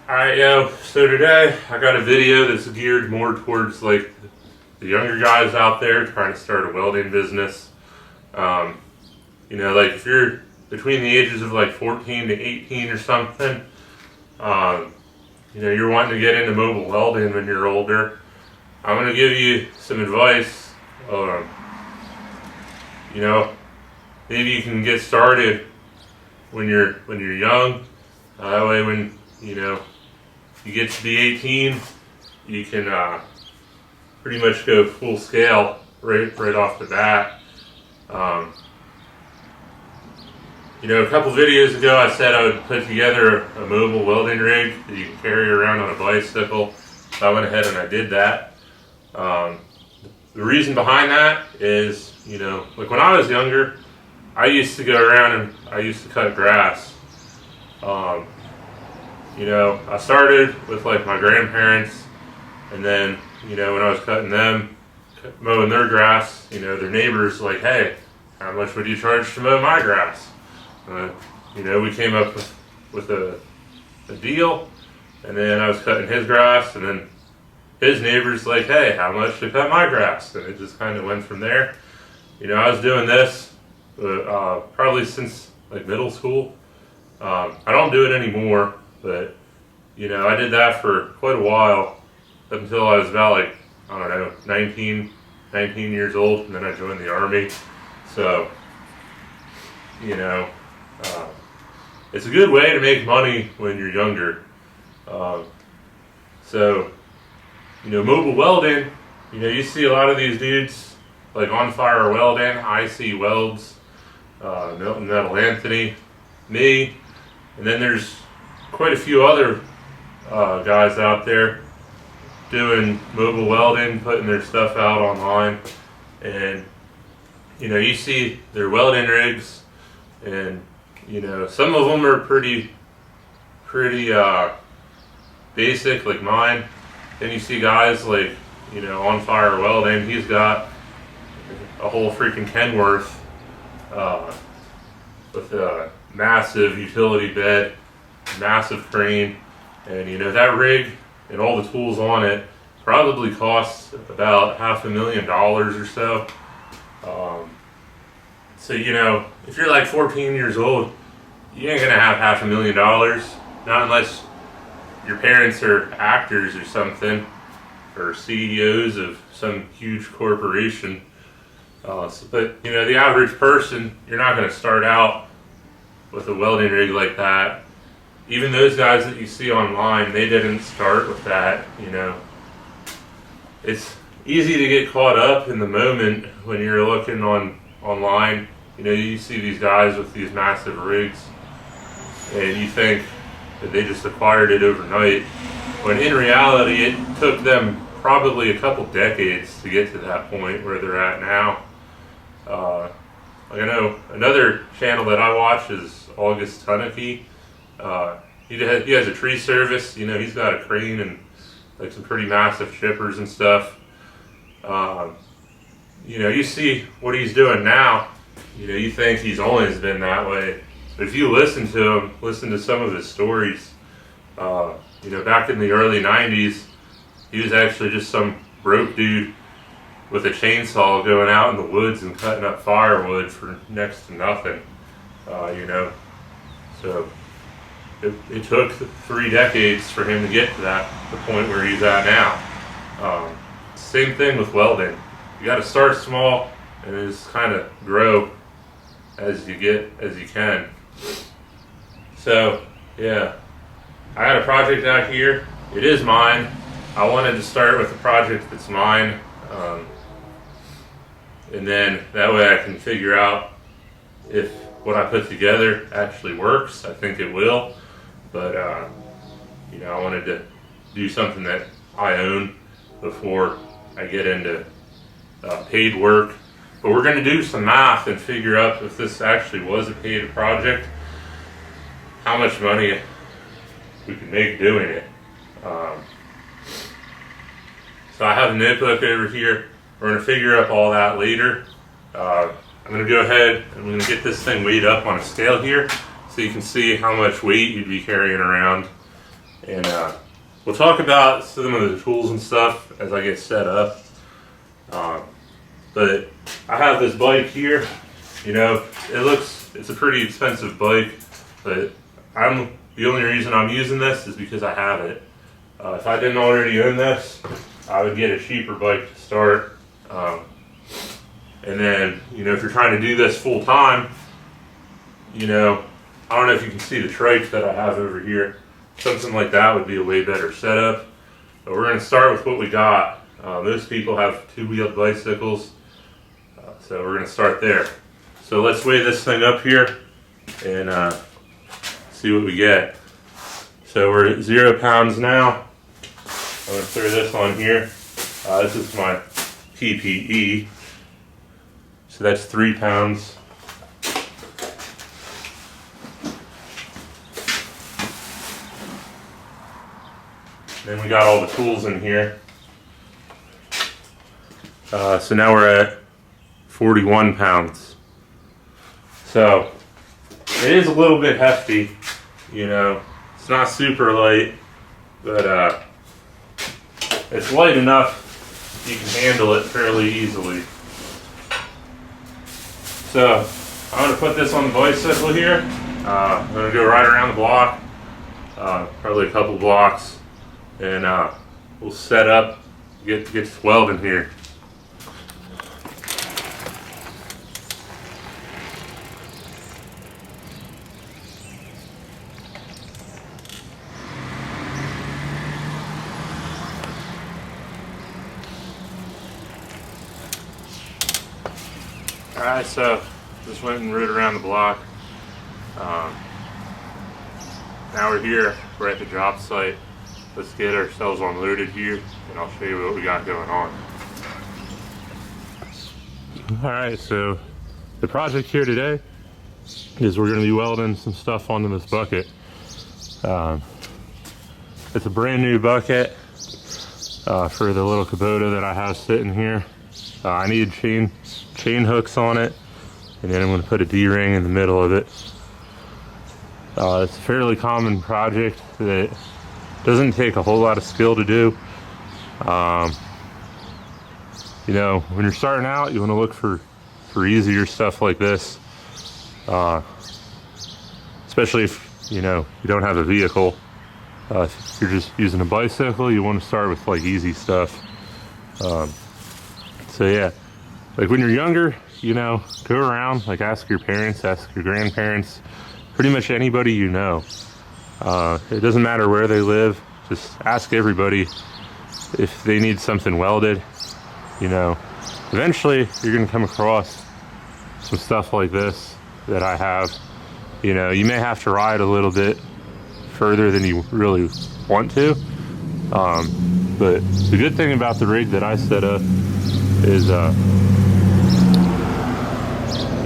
Alright, yo, so today I got a video that's geared more towards like the younger guys out there trying to start a welding business. Like if you're between the ages of like 14 to 18 or something, you're wanting to get into mobile welding when you're older, I'm going to give you some advice. Maybe you can get started when you're young. That way when, you get to be 18, you can pretty much go full scale right off the bat. A couple videos ago I said I would put together a mobile welding rig that you can carry around on a bicycle. So I went ahead and I did that. The reason behind that is, like when I was younger, I used to go around and I used to cut grass. I started with like my grandparents, and then, when I was cutting them, mowing their grass, their neighbors like, hey, how much would you charge to mow my grass? We came up with a deal, and then I was cutting his grass, and then his neighbors like, hey, how much to cut my grass? And it just kind of went from there. I was doing this probably since like middle school. I don't do it anymore, but I did that for quite a while up until I was about like, I don't know, 19 years old, and then I joined the Army. So, it's a good way to make money when you're younger. Mobile welding, you see a lot of these dudes like On Fire Welding, IC Welds, Milton Metal Anthony, me, and then there's quite a few other guys out there doing mobile welding, putting their stuff out online, and you see their welding rigs, and some of them are pretty basic like mine. Then you see guys like On Fire Welding, he's got a whole freaking Kenworth with a massive utility bed, massive crane, and that rig and all the tools on it probably costs about $500,000 or so. If you're like 14 years old, you ain't gonna have $500,000, not unless your parents are actors or something, or CEOs of some huge corporation. But the average person, you're not gonna start out with a welding rig like that. Even those guys that you see online, they didn't start with that. It's easy to get caught up in the moment when you're looking online. You see these guys with these massive rigs, and you think that they just acquired it overnight, when in reality it took them probably a couple decades to get to that point where they're at now. I know another channel that I watch is August Tunneke. He has a tree service. He's got a crane and like some pretty massive shippers and stuff. You see what he's doing now. You think he's always been that way. But if you listen to some of his stories, back in the early 90s, he was actually just some broke dude with a chainsaw going out in the woods and cutting up firewood for next to nothing. So it took 3 decades for him to get to the point where he's at now. Same thing with welding. You got to start small and just kind of grow as you can. So yeah, I got a project out here. It is mine. I wanted to start with a project that's mine, and then that way I can figure out if what I put together actually works. I think it will, but I wanted to do something that I own before I get into paid work. But we're going to do some math and figure out if this actually was a paid project, how much money we can make doing it. So I have a notebook over here. We're going to figure up all that later. I'm going to go ahead and I'm going to get this thing weighed up on a scale here so you can see how much weight you'd be carrying around. And we'll talk about some of the tools and stuff as I get set up. But I have this bike here. You know, it's a pretty expensive bike, but the only reason I'm using this is because I have it. If I didn't already own this, I would get a cheaper bike to start. And then, you know, if you're trying to do this full time, you know, I don't know if you can see the trike that I have over here. Something like that would be a way better setup. But we're going to start with what we got. Most people have two-wheeled bicycles, so we're going to start there. So let's weigh this thing up here and see what we get. So we're at 0 pounds now. I'm going to throw this on here. This is my PPE. So that's 3 pounds. Then we got all the tools in here. So now we're at 41 pounds. So it is a little bit hefty, you know. It's not super light, but it's light enough you can handle it fairly easily. So I'm going to put this on the bicycle here. I'm going to go right around the block, probably a couple blocks, and we'll set up, get to welding here. Alright, so just went and rode around the block. Now we're here, we're at the job site. Let's get ourselves unloaded here and I'll show you what we got going on. Alright, so the project here today is we're going to be welding some stuff onto this bucket. It's a brand new bucket for the little Kubota that I have sitting here. I need chain hooks on it, and then I'm going to put a D-ring in the middle of it. It's a fairly common project that doesn't take a whole lot of skill to do. You know, when you're starting out, you want to look for easier stuff like this, especially if you know you don't have a vehicle. If you're just using a bicycle, you want to start with like easy stuff. So yeah, like when you're younger, you know, go around, like ask your parents, ask your grandparents, pretty much anybody you know. It doesn't matter where they live, just ask everybody if they need something welded. You know, eventually you're gonna come across some stuff like this that I have. You know, you may have to ride a little bit further than you really want to. But the good thing about the rig that I set up is,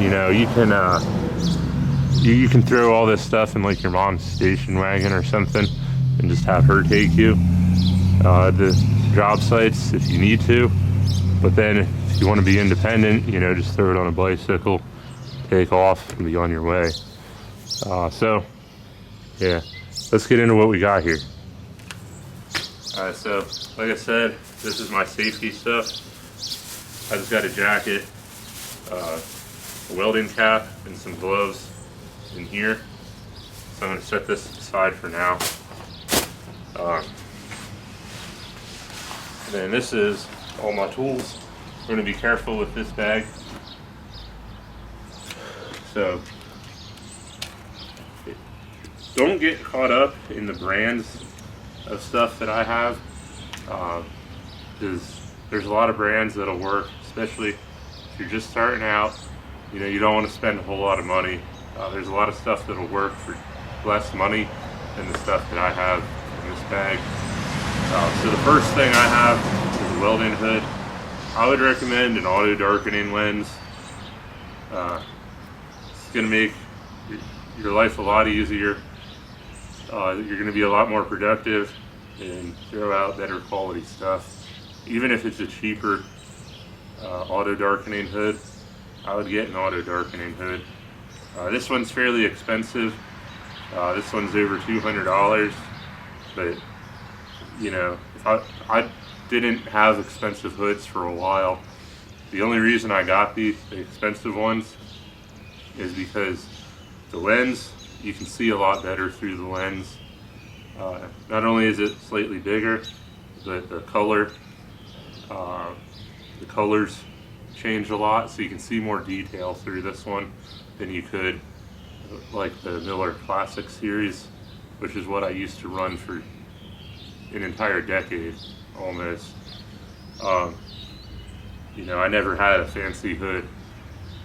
you know, you can throw all this stuff in like your mom's station wagon or something and just have her take you to job sites if you need to. But then if you want to be independent, you know, just throw it on a bicycle, take off, and be on your way. So yeah, let's get into what we got here. Alright, so like I said, this is my safety stuff. I just got a jacket, a welding cap, and some gloves in here. So I'm going to set this aside for now. And then this is all my tools. I'm going to be careful with this bag. So don't get caught up in the brands of stuff that I have, because there's a lot of brands that'll work, especially if you're just starting out. You know, you don't want to spend a whole lot of money. There's a lot of stuff that'll work for less money than the stuff that I have in this bag. So the first thing I have is a welding hood. I would recommend an auto darkening lens. It's going to make your life a lot easier. You're going to be a lot more productive and throw out better quality stuff. Even if it's a cheaper auto darkening hood, I would get an auto darkening hood. This one's fairly expensive. This one's over $200. But you know, if I didn't have expensive hoods for a while. The only reason I got the expensive ones is because the lens, you can see a lot better through the lens. Not only is it slightly bigger, but the colors change a lot, so you can see more detail through this one than you could like the Miller Classic series, which is what I used to run for an entire decade almost. You know, I never had a fancy hood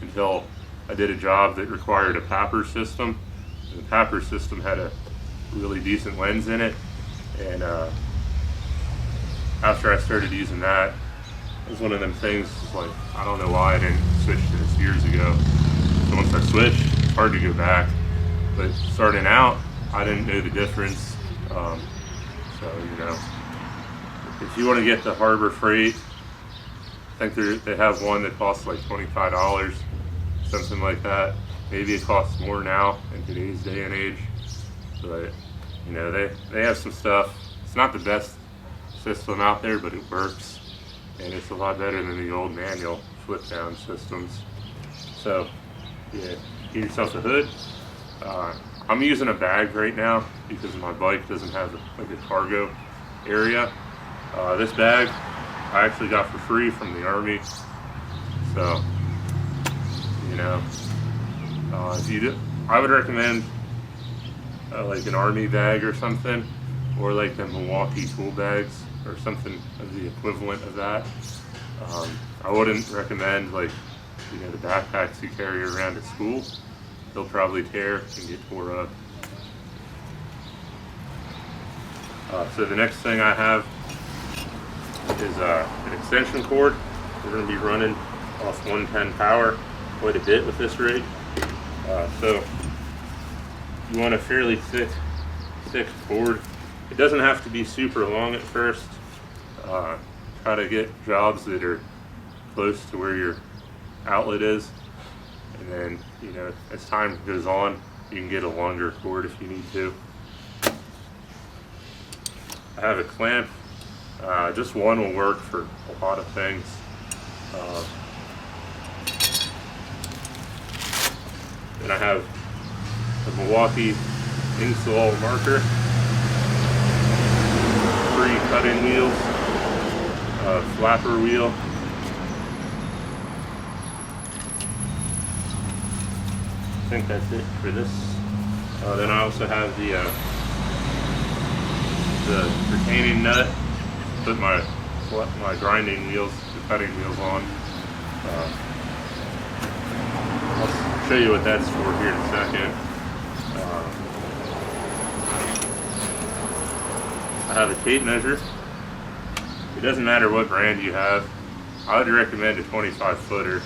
until I did a job that required a Papper system. And the Papper system had a really decent lens in it, and after I started using that, it was one of them things, like, I don't know why I didn't switch to this years ago. So once I switched, it's hard to go back. But starting out, I didn't know the difference. So, you know, if you want to get the Harbor Freight, I think they have one that costs like $25, something like that. Maybe it costs more now in today's day and age. But, you know, they have some stuff. It's not the best system out there, but it works. And it's a lot better than the old manual flip down systems. So, yeah, get yourself a hood. I'm using a bag right now because my bike doesn't have like a cargo area. This bag I actually got for free from the Army. So, you know, I would recommend like an Army bag or something, or like the Milwaukee tool bags or something of the equivalent of that. I wouldn't recommend, like, you know, the backpacks you carry around at school. They'll probably tear and get tore up. So the next thing I have is an extension cord. We're going to be running off 110 power quite a bit with this rig. So you want a fairly thick cord. It doesn't have to be super long at first. Try to get jobs that are close to where your outlet is, and then, you know, as time goes on, you can get a longer cord if you need to. I have a clamp. Just one will work for a lot of things. Then I have the Milwaukee Insole marker, 3 cut-in wheels, flapper wheel. I think that's it for this. Then I also have the retaining nut. Put my grinding wheels, the cutting wheels on. I'll show you what that's for here in a second. I have a tape measure. It doesn't matter what brand you have. I would recommend a 25 footer,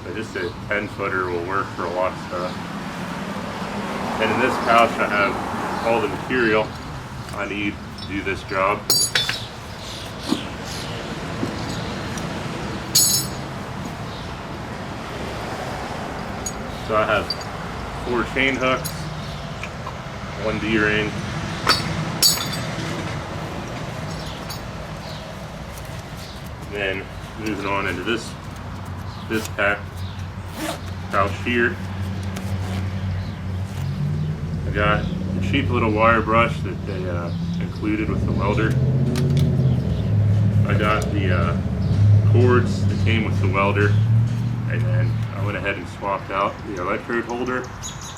but just a 10 footer will work for a lot of stuff. And in this pouch I have all the material I need to do this job. So I have 4 chain hooks, 1 D-ring, then moving on into this pouch here. I got a cheap little wire brush that they included with the welder. I got the cords that came with the welder, and then I went ahead and swapped out the electrode holder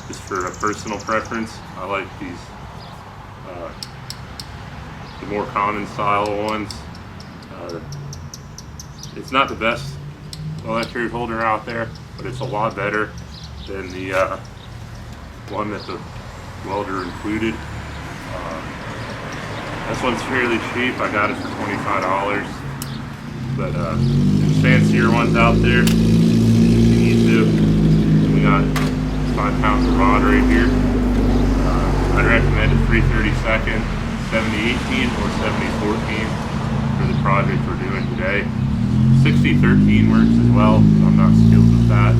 just for a personal preference. I like these, the more common style ones. It's not the best electrode holder out there, but it's a lot better than the one that the welder included. This one's fairly cheap. I got it for $25, but there's fancier ones out there if you need to. And we got 5 pounds of rod right here. I'd recommend a 3/32 70/18 or 70/14 for the project we're doing today. 60/13 works as well. I'm not skilled with that.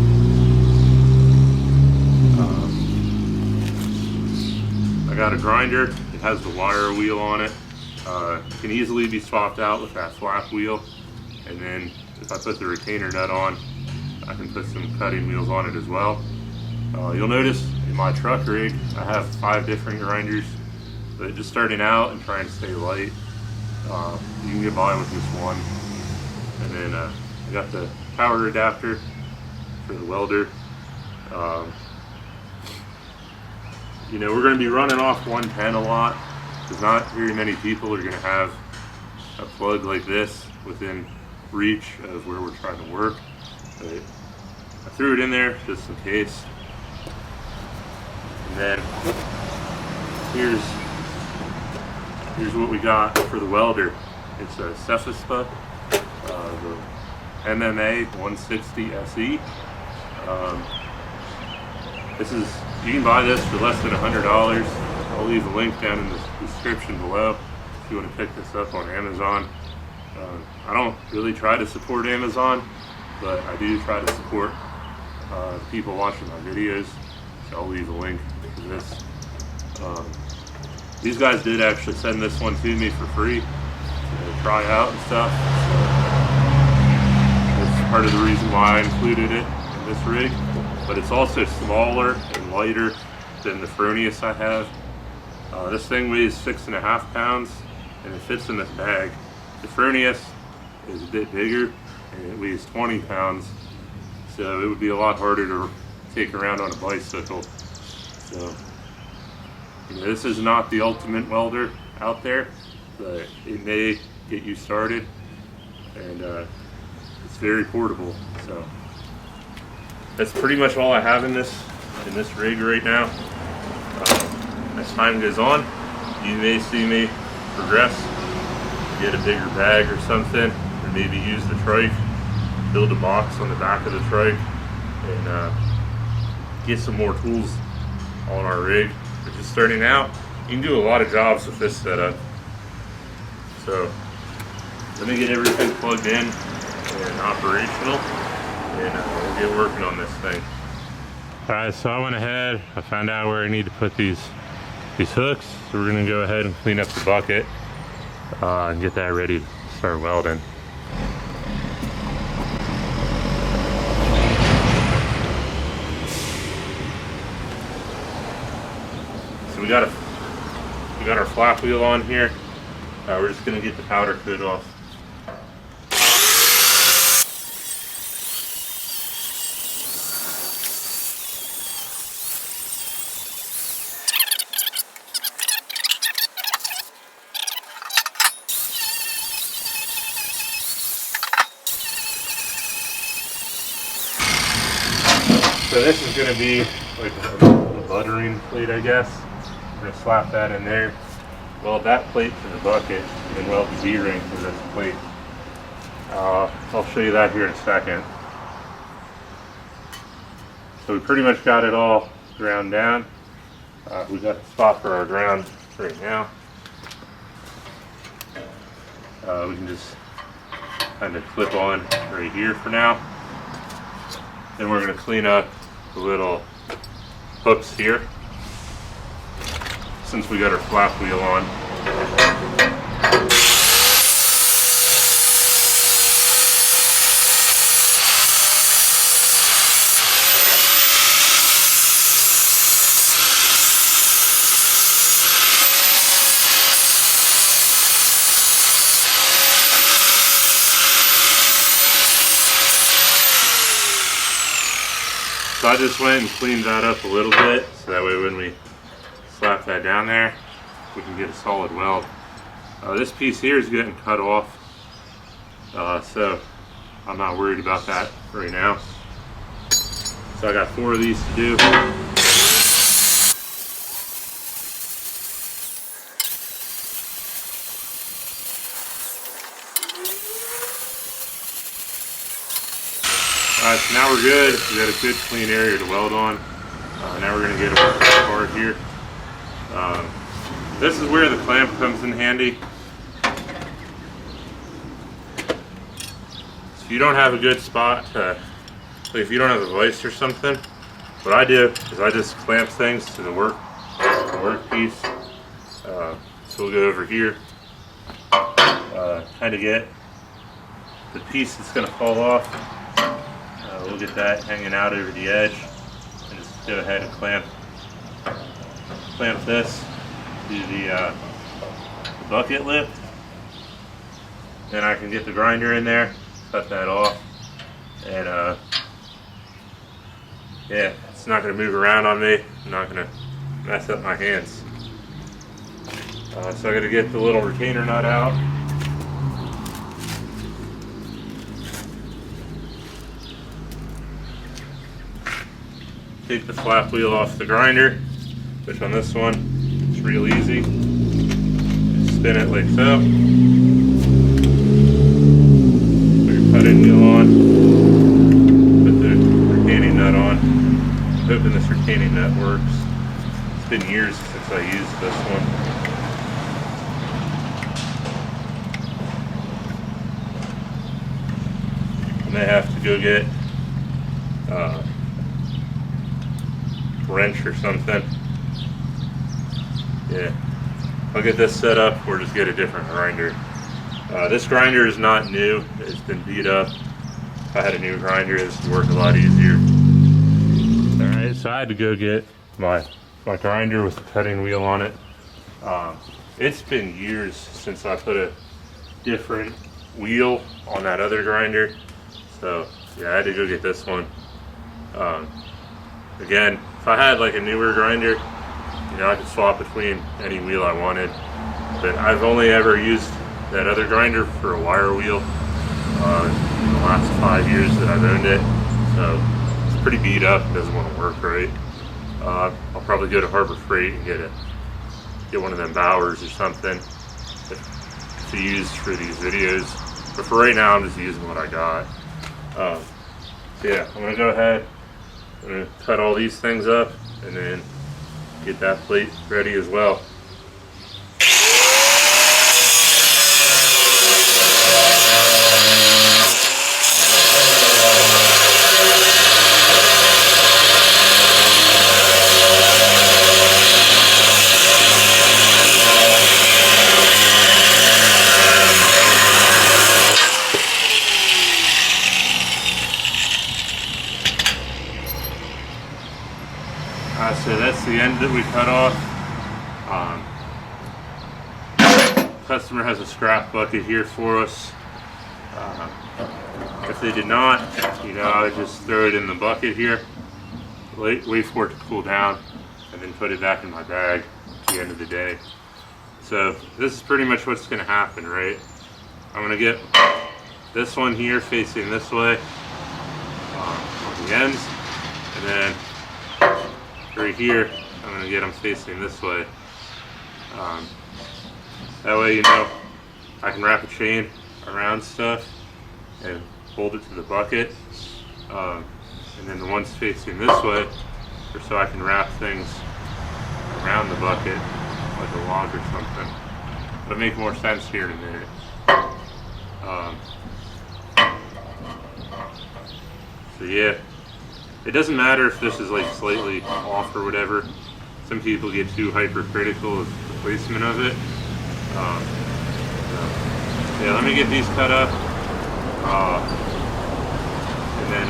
I got a grinder. It has the wire wheel on it. Can easily be swapped out with that flap wheel. And then if I put the retainer nut on, I can put some cutting wheels on it as well. You'll notice in my truck rig, I have 5 different grinders. But just starting out and trying to stay light, you can get by with just one. And then I got the power adapter for the welder. You know, we're going to be running off 110 a lot, because not very many people are going to have a plug like this within reach of where we're trying to work. But I threw it in there just in case. And then here's what we got for the welder. It's a Cephispa, the MMA 160 SE. You can buy this for less than $100. I'll leave a link down in the description below if you want to pick this up on Amazon. I don't really try to support Amazon, but I do try to support people watching my videos, so I'll leave a link to this. These guys did actually send this one to me for free to try out and stuff, so that's part of the reason why I included it in this rig. But it's also smaller and lighter than the Fronius I have. This thing weighs 6.5 pounds and it fits in this bag. The Fronius is a bit bigger and it weighs 20 pounds, so it would be a lot harder to take around on a bicycle. So, you know, this is not the ultimate welder out there, but it may get you started, and it's very portable. So that's pretty much all I have in this rig right now. As time goes on, you may see me progress, get a bigger bag or something, or maybe use the trike, build a box on the back of the trike, and get some more tools on our rig. But just starting out, you can do a lot of jobs with this setup. So let me get everything plugged in and operational, and we'll get working on this thing. Alright, so I went ahead, I found out where I need to put these hooks, so we're going to go ahead and clean up the bucket and get that ready to start welding. So we got our flap wheel on here. We're just going to get the powder coat off. So this is going to be like a buttering plate, I guess. We're going to slap that in there, weld that plate to the bucket, and then weld the D-ring to this plate. I'll show you that here in a second. So we pretty much got it all ground down. We got a spot for our ground right now. We can just kind of clip on right here for now. Then we're going to clean up the little hooks here, since we got our flap wheel on. So I just went and cleaned that up a little bit, so that way when we slap that down there, we can get a solid weld. This piece here is getting cut off, so I'm not worried about that right now. So I got 4 of these to do. Alright, so now we're good. We got a good clean area to weld on. Now we're going to get a working part here. This is where the clamp comes in handy. So if you don't have a good spot to, like if you don't have a vise or something, what I do is I just clamp things to the work piece. So we'll go over here, kind of get the piece that's going to fall off. We'll get that hanging out over the edge, and just go ahead and clamp this to the bucket lip. Then I can get the grinder in there, cut that off, and yeah, it's not going to move around on me. I'm not going to mess up my hands. So I got to get the little retainer nut out. Take the flap wheel off the grinder, which on this one is real easy. Just spin it like so. Put your cutting wheel on. Put the retaining nut on. I'm hoping this retaining nut works. It's been years since I used this one. I may have to go get a wrench or something. Yeah, I'll get this set up or just get a different grinder. This grinder is not new, it's been beat up. If I had a new grinder, this would work a lot easier. Alright, so I had to go get my grinder with the cutting wheel on it. It's been years since I put a different wheel on that other grinder. So yeah, I had to go get this one. Again, if I had like a newer grinder, you know, I could swap between any wheel I wanted. But I've only ever used that other grinder for a wire wheel in the last 5 years that I've owned it. So it's pretty beat up, it doesn't want to work right. I'll probably go to Harbor Freight and get one of them Bowers or something to use for these videos. But for right now, I'm just using what I got. So yeah, I'm gonna go ahead, I'm gonna cut all these things up and then get that plate ready as well. So that's the end that we cut off. Customer has a scrap bucket here for us. If they did not, you know, I would just throw it in the bucket here, wait for it to cool down, and then put it back in my bag at the end of the day. So this is pretty much what's going to happen, right? I'm going to get this one here facing this way on the ends, and then right here, I'm going to get them facing this way. That way, you know, I can wrap a chain around stuff and hold it to the bucket. And then the ones facing this way are so I can wrap things around the bucket, like a log or something. It'll make more sense here in a minute. So yeah. It doesn't matter if this is like slightly off or whatever. Some people get too hypercritical of the placement of it. Yeah, let me get these cut up. And then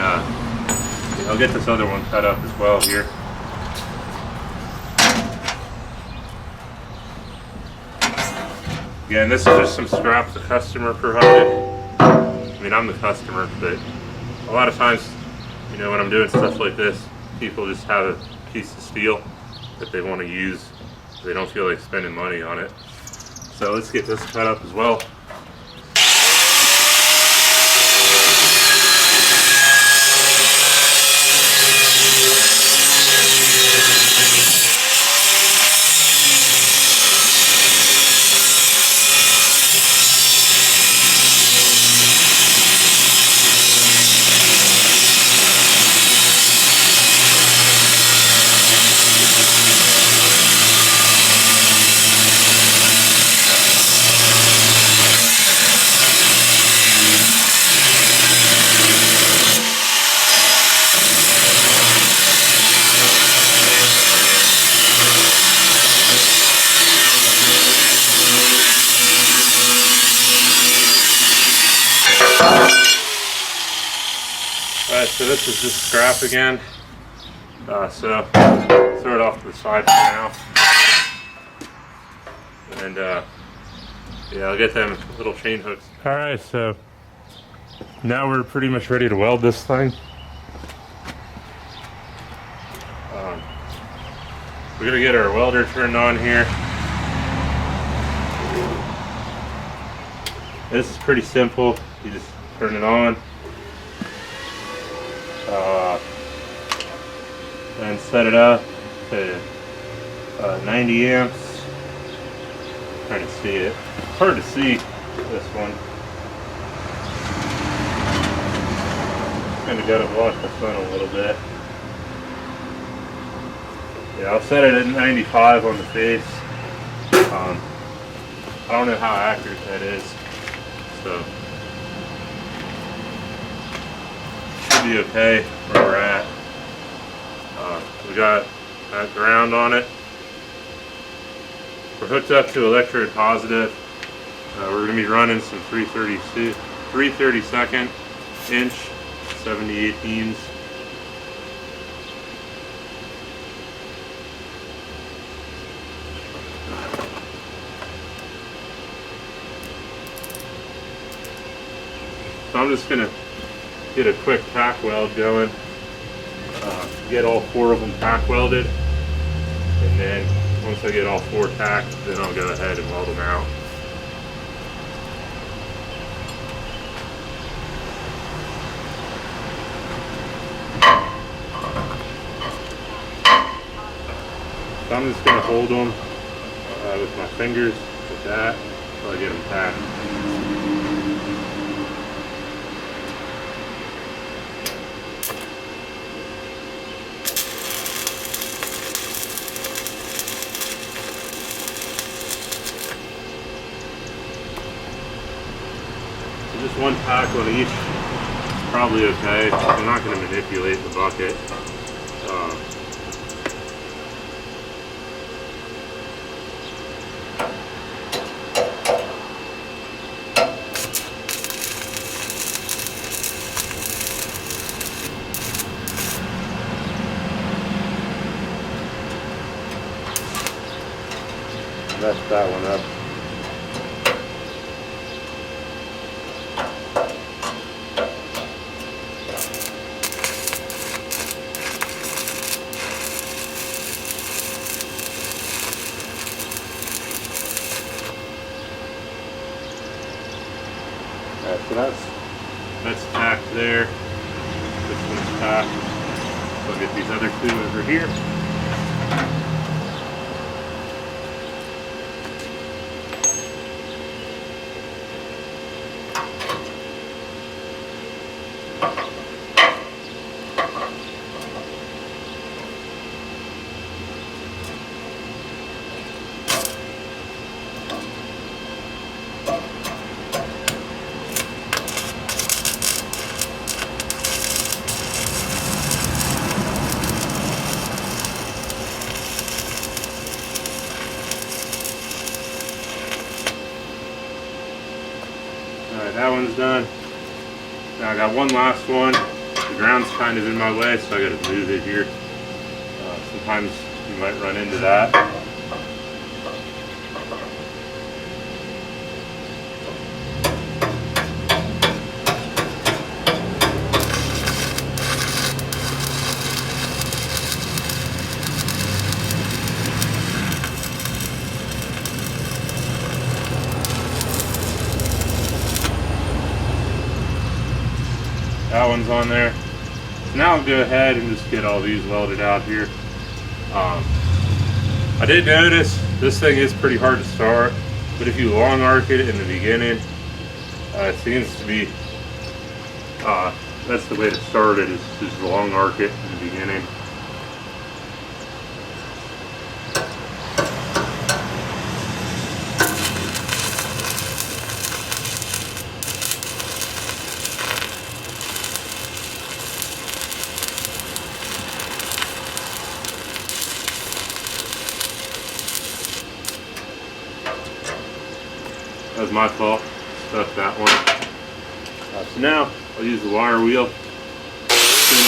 I'll get this other one cut up as well here. Again, this is just some scrap the customer provided. I mean, I'm the customer, but a lot of times, you know, when I'm doing stuff like this, people just have a piece of steel that they want to use. They don't feel like spending money on it. So let's get this cut up as well. So this is just scrap again. So throw it off to the side for now. And yeah, I'll get them little chain hooks. All right, so now we're pretty much ready to weld this thing. We're gonna get our welder turned on here. This is pretty simple. You just turn it on. And set it up to 90 amps. Trying to see it. It's hard to see this one. Kind of got to block the sun a little bit. Yeah, I'll set it at 95 on the face. I don't know how accurate that is, so should be okay where we're at. We got that ground on it. We're hooked up to electrode positive. We're going to be running some 332nd inch 70/18s. So I'm just going to get a quick tack weld going. Get all 4 of them tack welded, and then once I get all 4 tacked, then I'll go ahead and weld them out. So I'm just going to hold them with my fingers like that until I get them tacked. Just one tack on each is probably okay. I'm not going to manipulate the bucket. Mess that one up. So that's tacked there. This one's tacked. So I'll get these other 2 over here. Alright, that one's done. Now I got one last one. The ground's kind of in my way, so I gotta move it here. Sometimes you might run into that. That one's on there. So now I'll go ahead and just get all these welded out here. I did notice this thing is pretty hard to start, but if you long arc it in the beginning, it seems to be, that's the way to start it, is just long arc it in the beginning. That was my fault. Stuck that one. So now I'll use the wire wheel. It's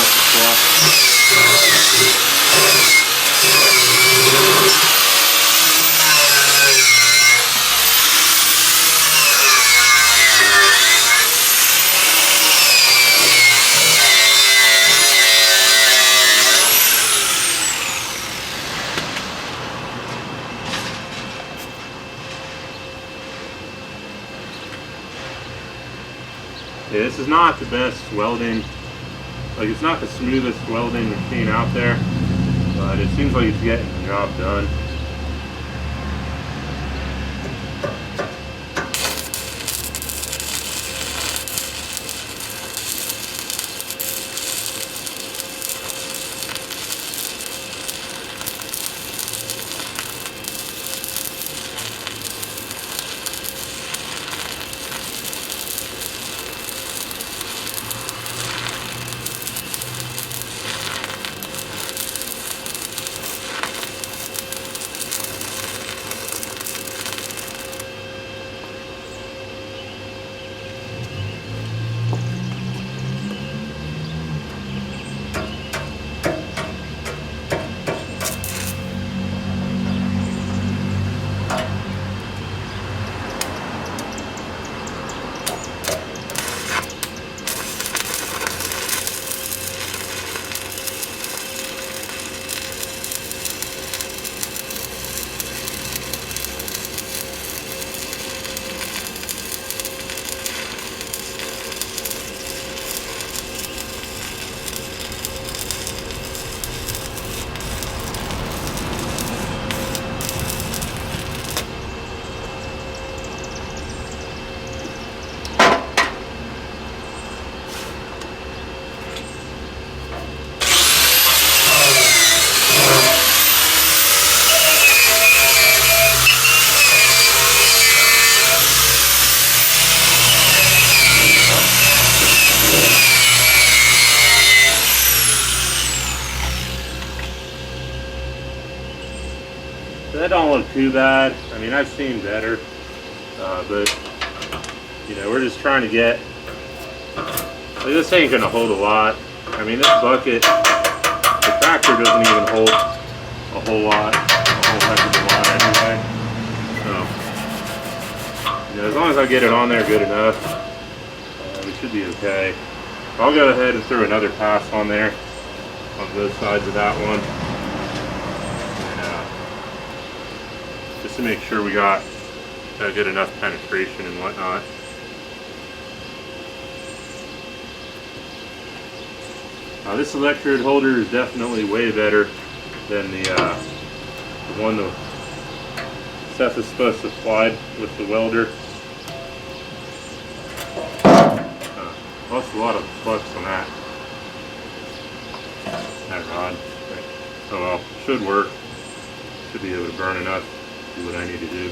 Yeah, this is not the best welding, like it's not the smoothest welding machine out there, but it seems like it's getting the job done. That don't look too bad. I mean, I've seen better, but you know, we're just trying to get. Like, this ain't gonna hold a lot. I mean, this bucket, the tractor doesn't even hold a whole lot, a whole heck of a lot anyway. So, you know, as long as I get it on there good enough, we should be okay. I'll go ahead and throw another pass on there on both sides of that one. Just to make sure we got good enough penetration and whatnot. This electrode holder is definitely way better than the one that Seth is supposed to apply with the welder. Lost a lot of bucks on that rod. Oh well, should work. Should be able to burn enough. Do what I need to do.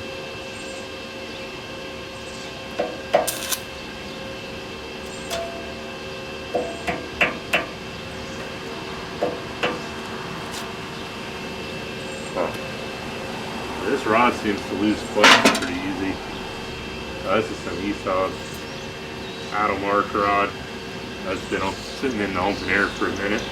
This rod seems to lose play pretty easy. This is some ESOB Atom Mark rod. That's been sitting in the open air for a minute.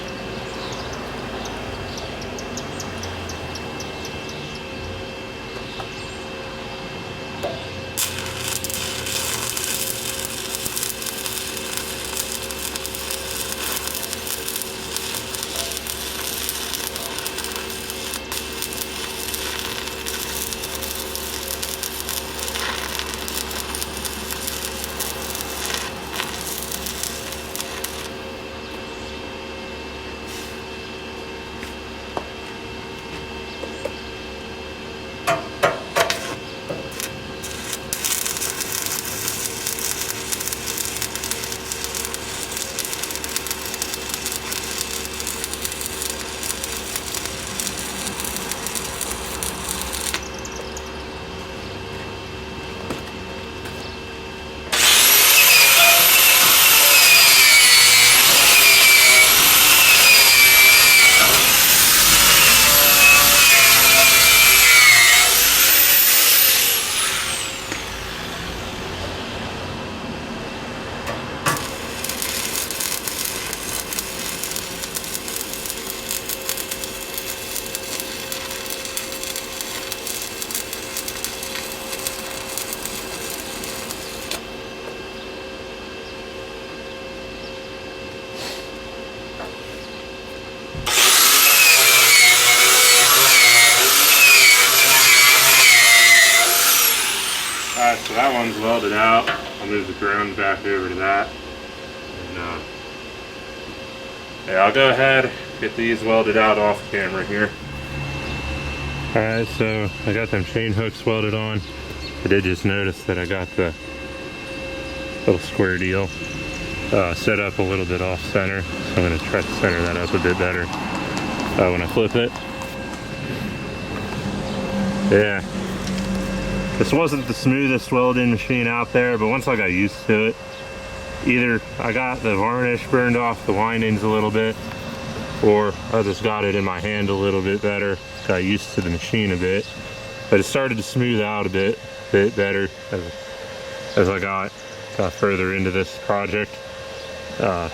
Alright, so that one's welded out. I'll move the ground back over to that. And yeah, I'll go ahead, get these welded out off camera here. Alright, so I got them chain hooks welded on. I did just notice that I got the little square deal set up a little bit off center. So I'm going to try to center that up a bit better when I flip it. Yeah. This wasn't the smoothest welding machine out there, but once I got used to it, either I got the varnish burned off the windings a little bit, or I just got it in my hand a little bit better, got used to the machine a bit. But it started to smooth out a bit better as I got further into this project. Yeah.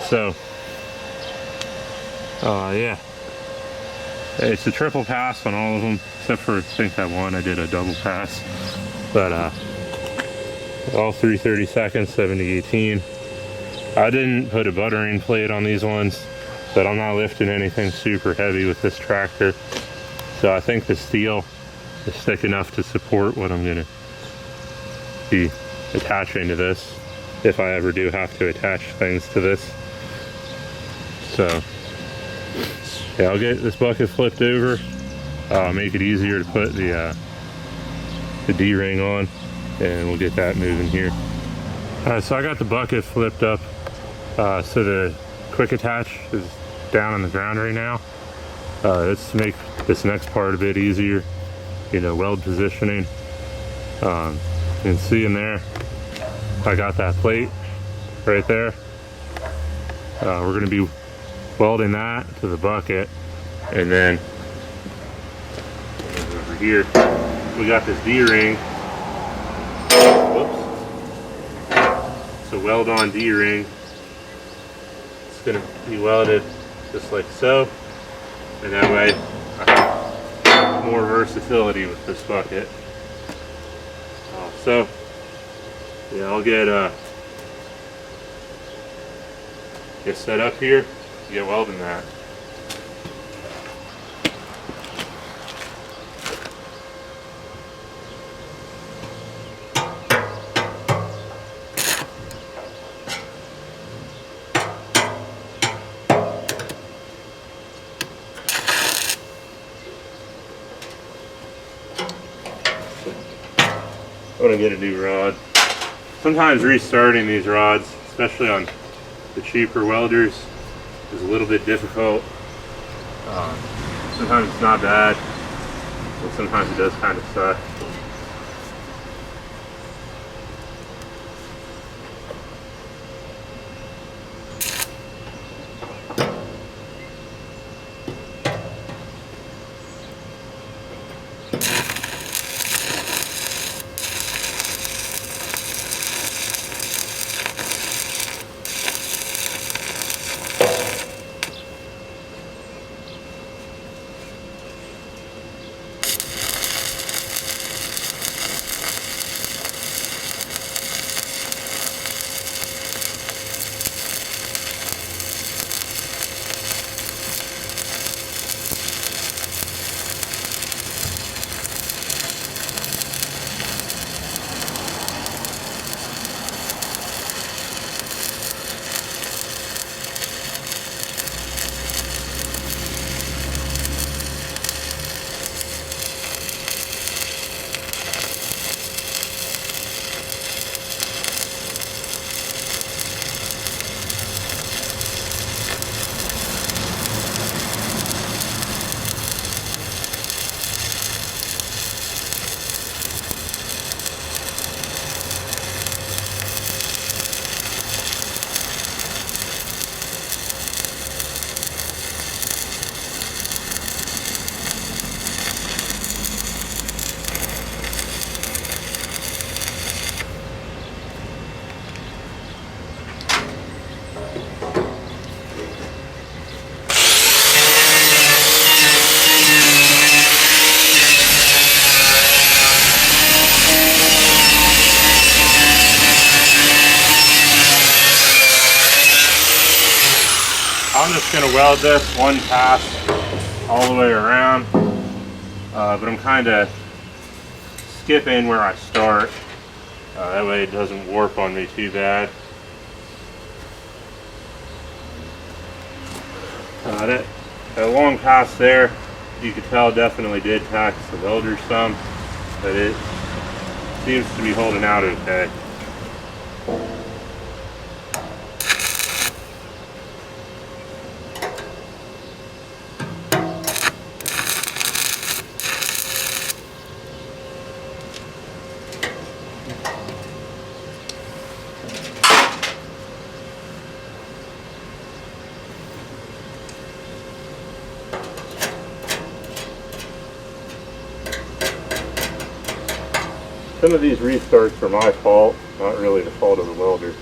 It's a triple pass on all of them, except for I think that one I did a double pass. But all 3 seconds, 70-18. I didn't put a buttering plate on these ones, but I'm not lifting anything super heavy with this tractor. So I think the steel is thick enough to support what I'm gonna be attaching to this, if I ever do have to attach things to this. So yeah, I'll get this bucket flipped over, make it easier to put the D-ring on, and we'll get that moving here. Alright, so I got the bucket flipped up, so the quick attach is down on the ground right now. It's to make this next part a bit easier, you know, weld positioning. You can see in there, I got that plate right there. We're going to be welding that to the bucket, and then over here we got this D-ring. Whoops. So weld on D-ring. It's going to be welded just like so, and that way I have more versatility with this bucket. So yeah, I'll get set up here, get welding that. I'm gonna get a new rod. Sometimes restarting these rods, especially on the cheaper welders, is a little bit difficult. Sometimes it's not bad, but sometimes it does kind of suck. I'm just going to weld this one pass all the way around, but I'm kind of skipping where I start That way it doesn't warp on me too bad. That long pass there, you could tell definitely did tax the welder some, but it seems to be holding out okay. Some of these restarts are my fault, not really the fault of the welder.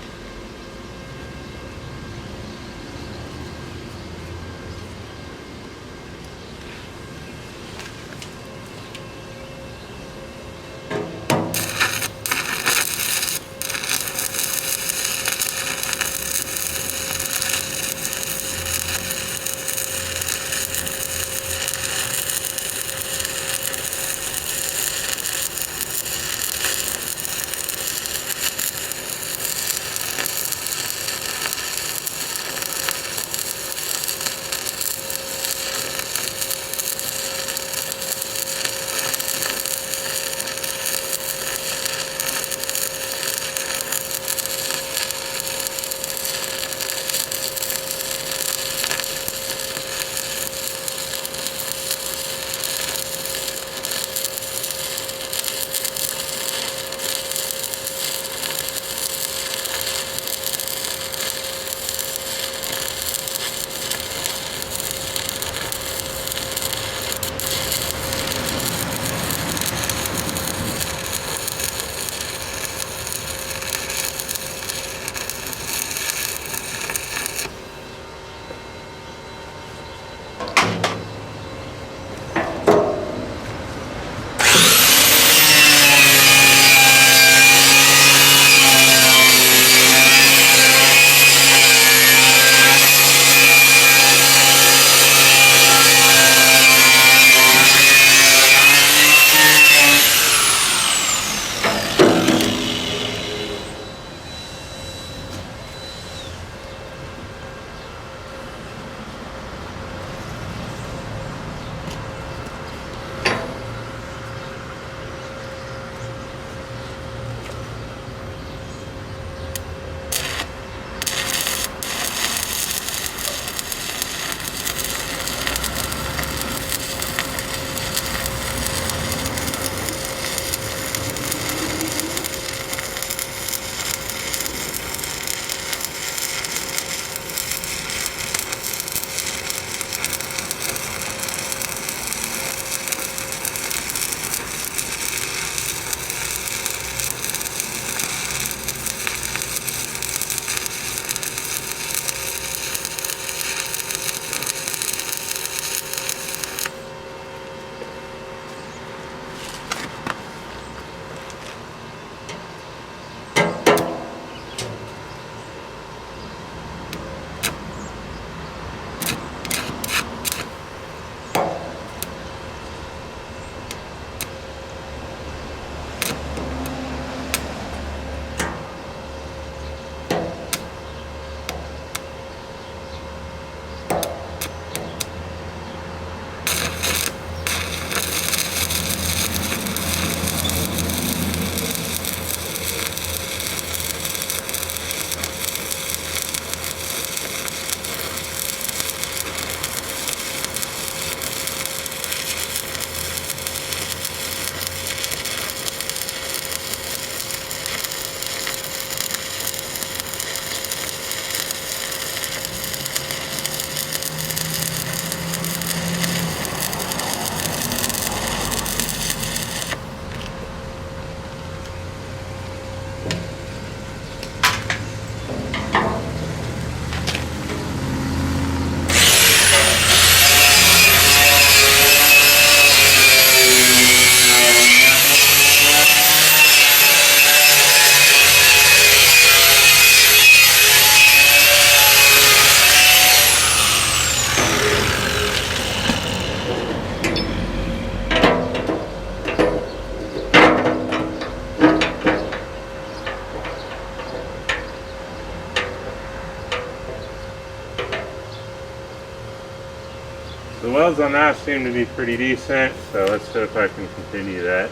welds on that seem to be pretty decent, so let's hope I can continue that.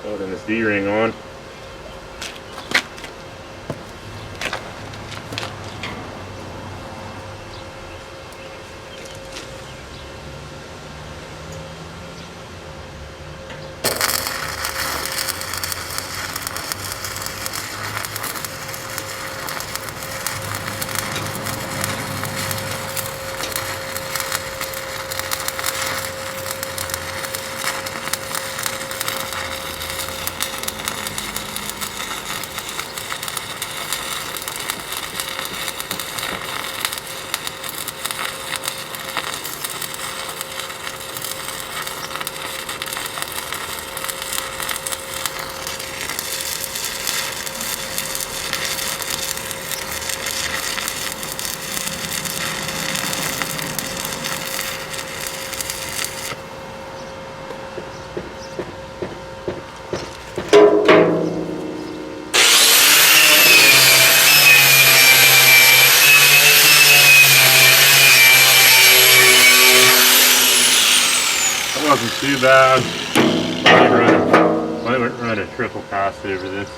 Welding this D-ring on. Wasn't too bad. Might run a triple pass over this.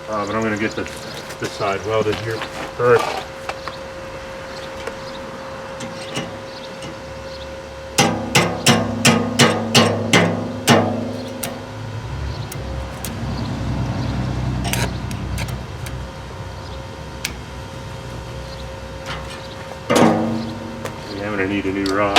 But I'm going to get this side welded here first. Yeah, I'm going to need a new rod.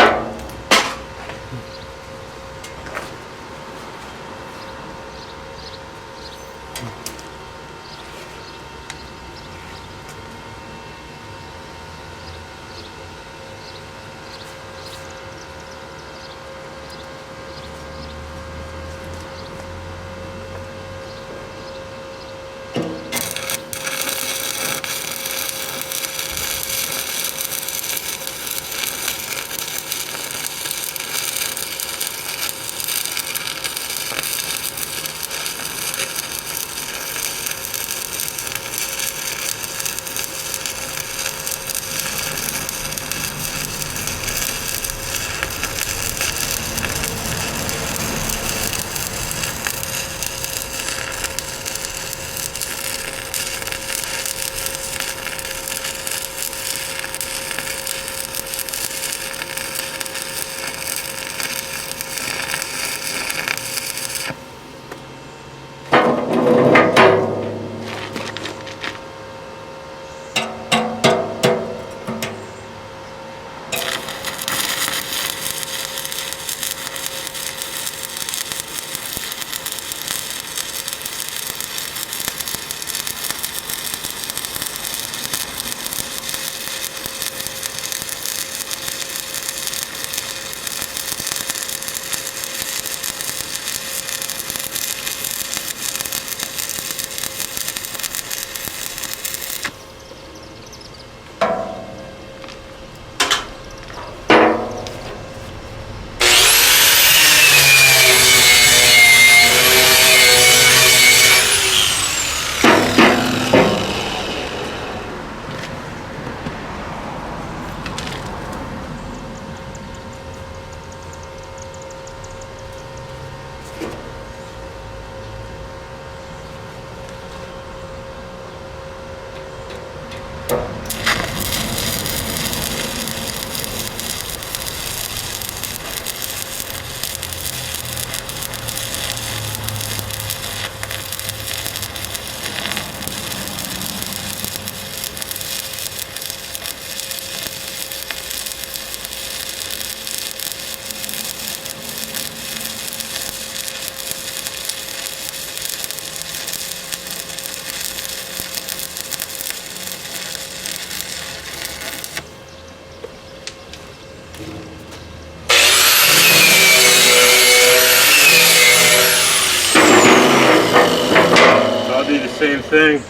Same thing,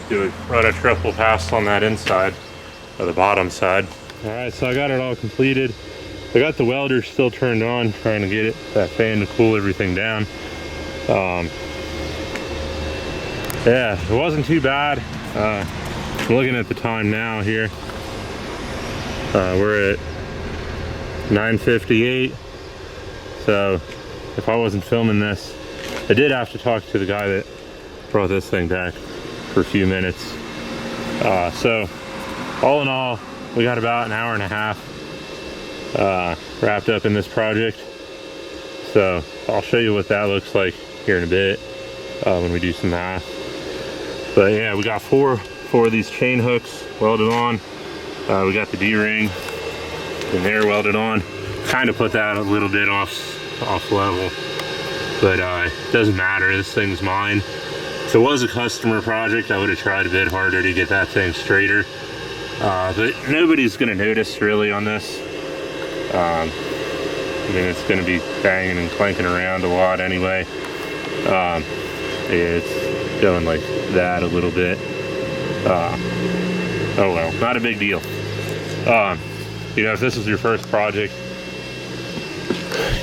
run a triple pass on that inside, or the bottom side. Alright, so I got it all completed. I got the welder still turned on, trying to get that fan to cool everything down. Yeah, it wasn't too bad. I'm looking at the time now here. We're at 9:58. So if I wasn't filming this, I did have to talk to the guy that brought this thing back for a few minutes. So all in all, we got about an hour and a half wrapped up in this project. So I'll show you what that looks like here in a bit when we do some math. But yeah, we got four of these chain hooks welded on. We got the D-ring and they're welded on. Kind of put that a little bit off level, but it doesn't matter. This thing's mine. If it was a customer project, I would have tried a bit harder to get that thing straighter. But nobody's gonna notice really on this. I mean, it's gonna be banging and clanking around a lot anyway. It's going like that a little bit. Oh well, not a big deal. You know, if this is your first project,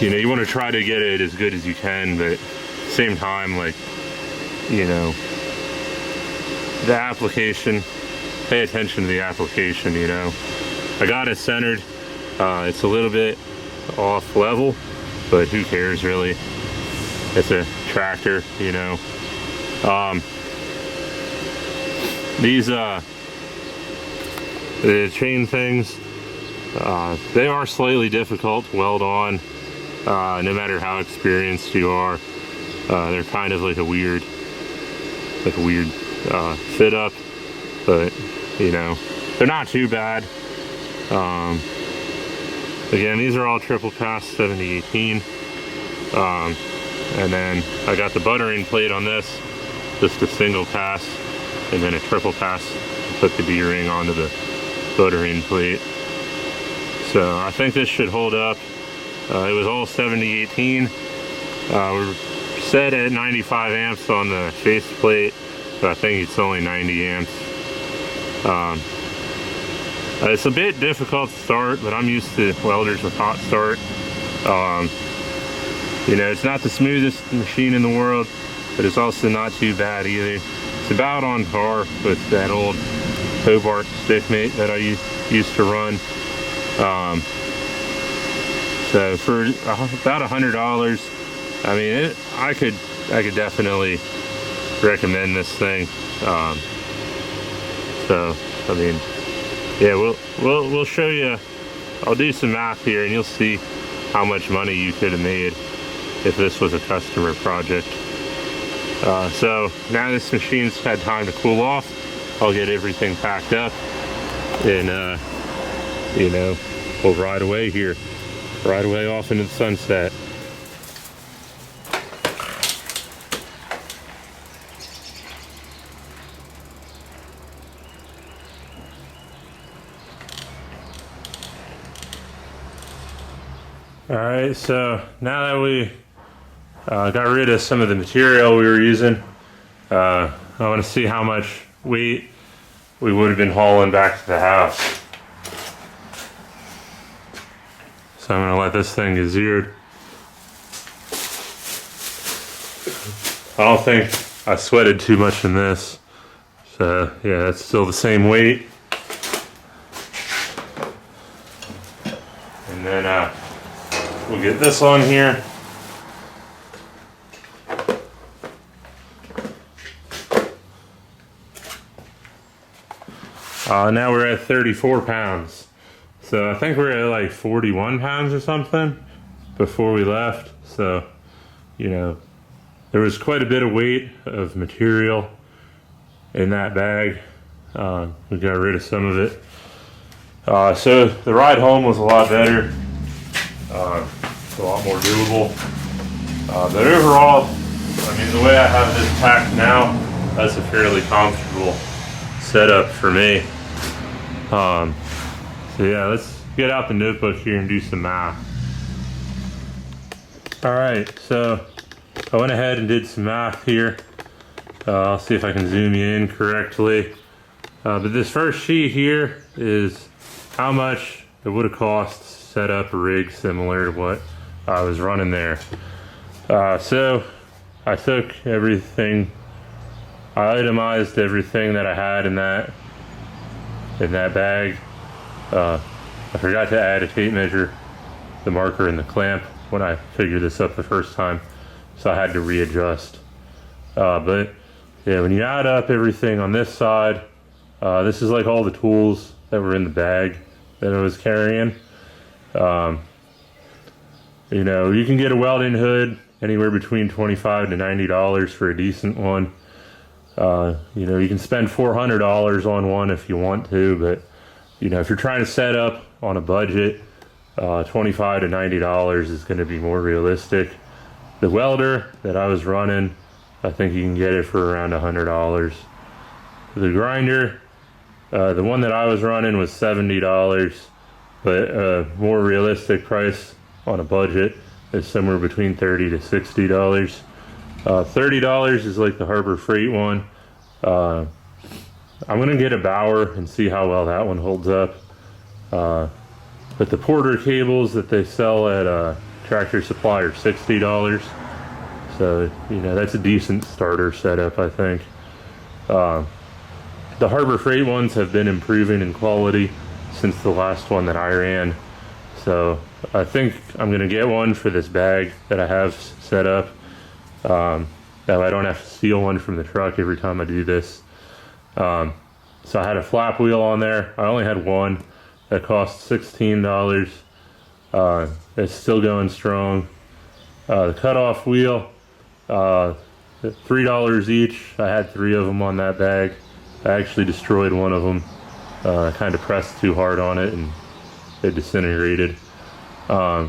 you know, you want to try to get it as good as you can, but at the same time, like, you know, the application, pay attention to the application, you know. I got it centered. It's a little bit off level, but who cares really? It's a tractor, you know. These the chain things, they are slightly difficult to weld on, no matter how experienced you are. They're kind of like a weird fit up, but you know, they're not too bad. Again, these are all triple pass 7018. And then I got the buttering plate on this, just a single pass, and then a triple pass to put the D-ring onto the buttering plate. So I think this should hold up. It was all 7018. We're set at 95 amps on the face plate, but I think it's only 90 amps. It's a bit difficult to start, but I'm used to welders with hot start. You know, it's not the smoothest machine in the world, but it's also not too bad either. It's about on par with that old Hobart stickmate that I used to run. So for about $100, I mean, I could definitely recommend this thing. So I mean, yeah, we'll show you. I'll do some math here, and you'll see how much money you could have made if this was a customer project. So now this machine's had time to cool off, I'll get everything packed up, and you know, we'll ride away here, ride away off into the sunset. All right, so now that we got rid of some of the material we were using, I want to see how much weight we would have been hauling back to the house. So I'm going to let this thing get zeroed. I don't think I sweated too much in this. So yeah, that's still the same weight. And then we'll get this on here. Now we're at 34 pounds. So I think we're at like 41 pounds or something before we left. So, you know, there was quite a bit of weight of material in that bag. We got rid of some of it. So the ride home was a lot better. It's a lot more doable. But overall, I mean, the way I have this packed now, that's a fairly comfortable setup for me. So yeah, let's get out the notebook here and do some math. All right, so I went ahead and did some math here. I'll see if I can zoom you in correctly. But this first sheet here is how much it would have cost to set up a rig similar to what I was running there. So I took everything, I itemized everything that I had in that bag. I forgot to add a tape measure the marker and the clamp when I figured this up the first time, so I had to readjust. But yeah, when you add up everything on this side, this is like all the tools that were in the bag that I was carrying. You know, you can get a welding hood anywhere between $25 to $90 for a decent one. You know, you can spend $400 on one if you want to, but you know, if you're trying to set up on a budget, $25 to $90 is going to be more realistic. The welder that I was running, I think you can get it for around $100. The grinder, the one that I was running was $70, but a more realistic price on a budget is somewhere between $30 to $60. $30 is like the Harbor Freight one. I'm gonna get a Bauer and see how well that one holds up. But the Porter cables that they sell at Tractor Supply are $60. So, you know, that's a decent starter setup, I think. The Harbor Freight ones have been improving in quality since the last one that I ran. So I think I'm gonna get one for this bag that I have set up. That I don't have to steal one from the truck every time I do this. So I had a flap wheel on there. I only had one that cost $16. It's still going strong. The cutoff wheel, $3 each. I had 3 of them on that bag. I actually destroyed one of them. I kind of pressed too hard on it and it disintegrated. But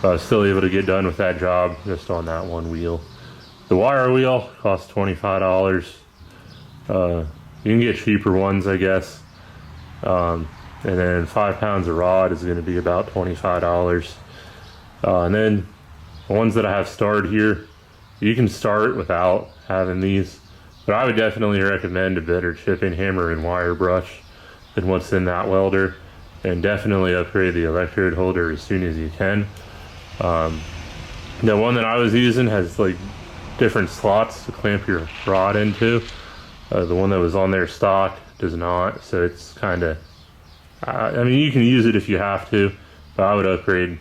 I was still able to get done with that job just on that one wheel. The wire wheel costs $25. You can get cheaper ones, I guess. And then 5 pounds of rod is going to be about $25. And then the ones that I have starred here, you can start without having these, but I would definitely recommend a better chipping hammer and wire brush than what's in that welder, and definitely upgrade the electrode holder as soon as you can. The one that I was using has like different slots to clamp your rod into. The one that was on their stock does not, so it's kind of, I mean, you can use it if you have to, but I would upgrade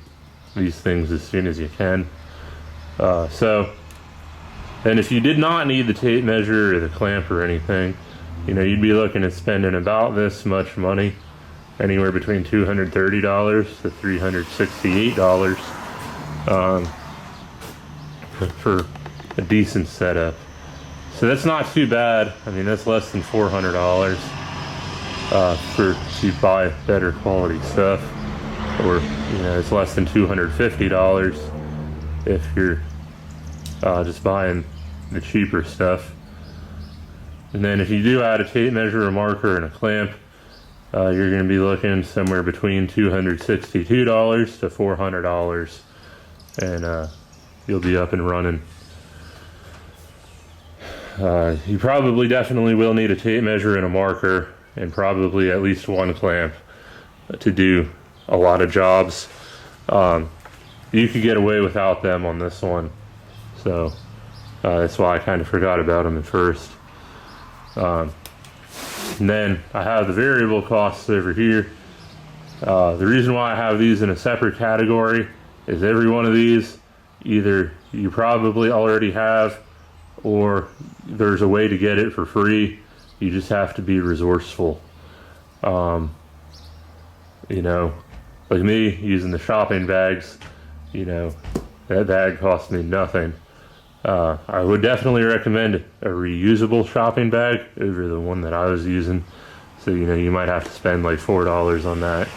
these things as soon as you can. And if you did not need the tape measure or the clamp or anything, you know, you'd be looking at spending about this much money, anywhere between $230 to $368 for a decent setup. So that's not too bad. I mean, that's less than $400 to buy better quality stuff, or you know, it's less than $250 if you're just buying the cheaper stuff. And then if you do add a tape measure, a marker, and a clamp, you're going to be looking somewhere between $262 to $400, and you'll be up and running. You probably definitely will need a tape measure and a marker, and probably at least one clamp to do a lot of jobs. You could get away without them on this one, so that's why I kind of forgot about them at first. And then I have the variable costs over here. The reason why I have these in a separate category is every one of these, either you probably already have, or there's a way to get it for free. You just have to be resourceful. You know, like me using the shopping bags, you know, that bag cost me nothing. I would definitely recommend a reusable shopping bag over the one that I was using. So, you know, you might have to spend like $4 on that.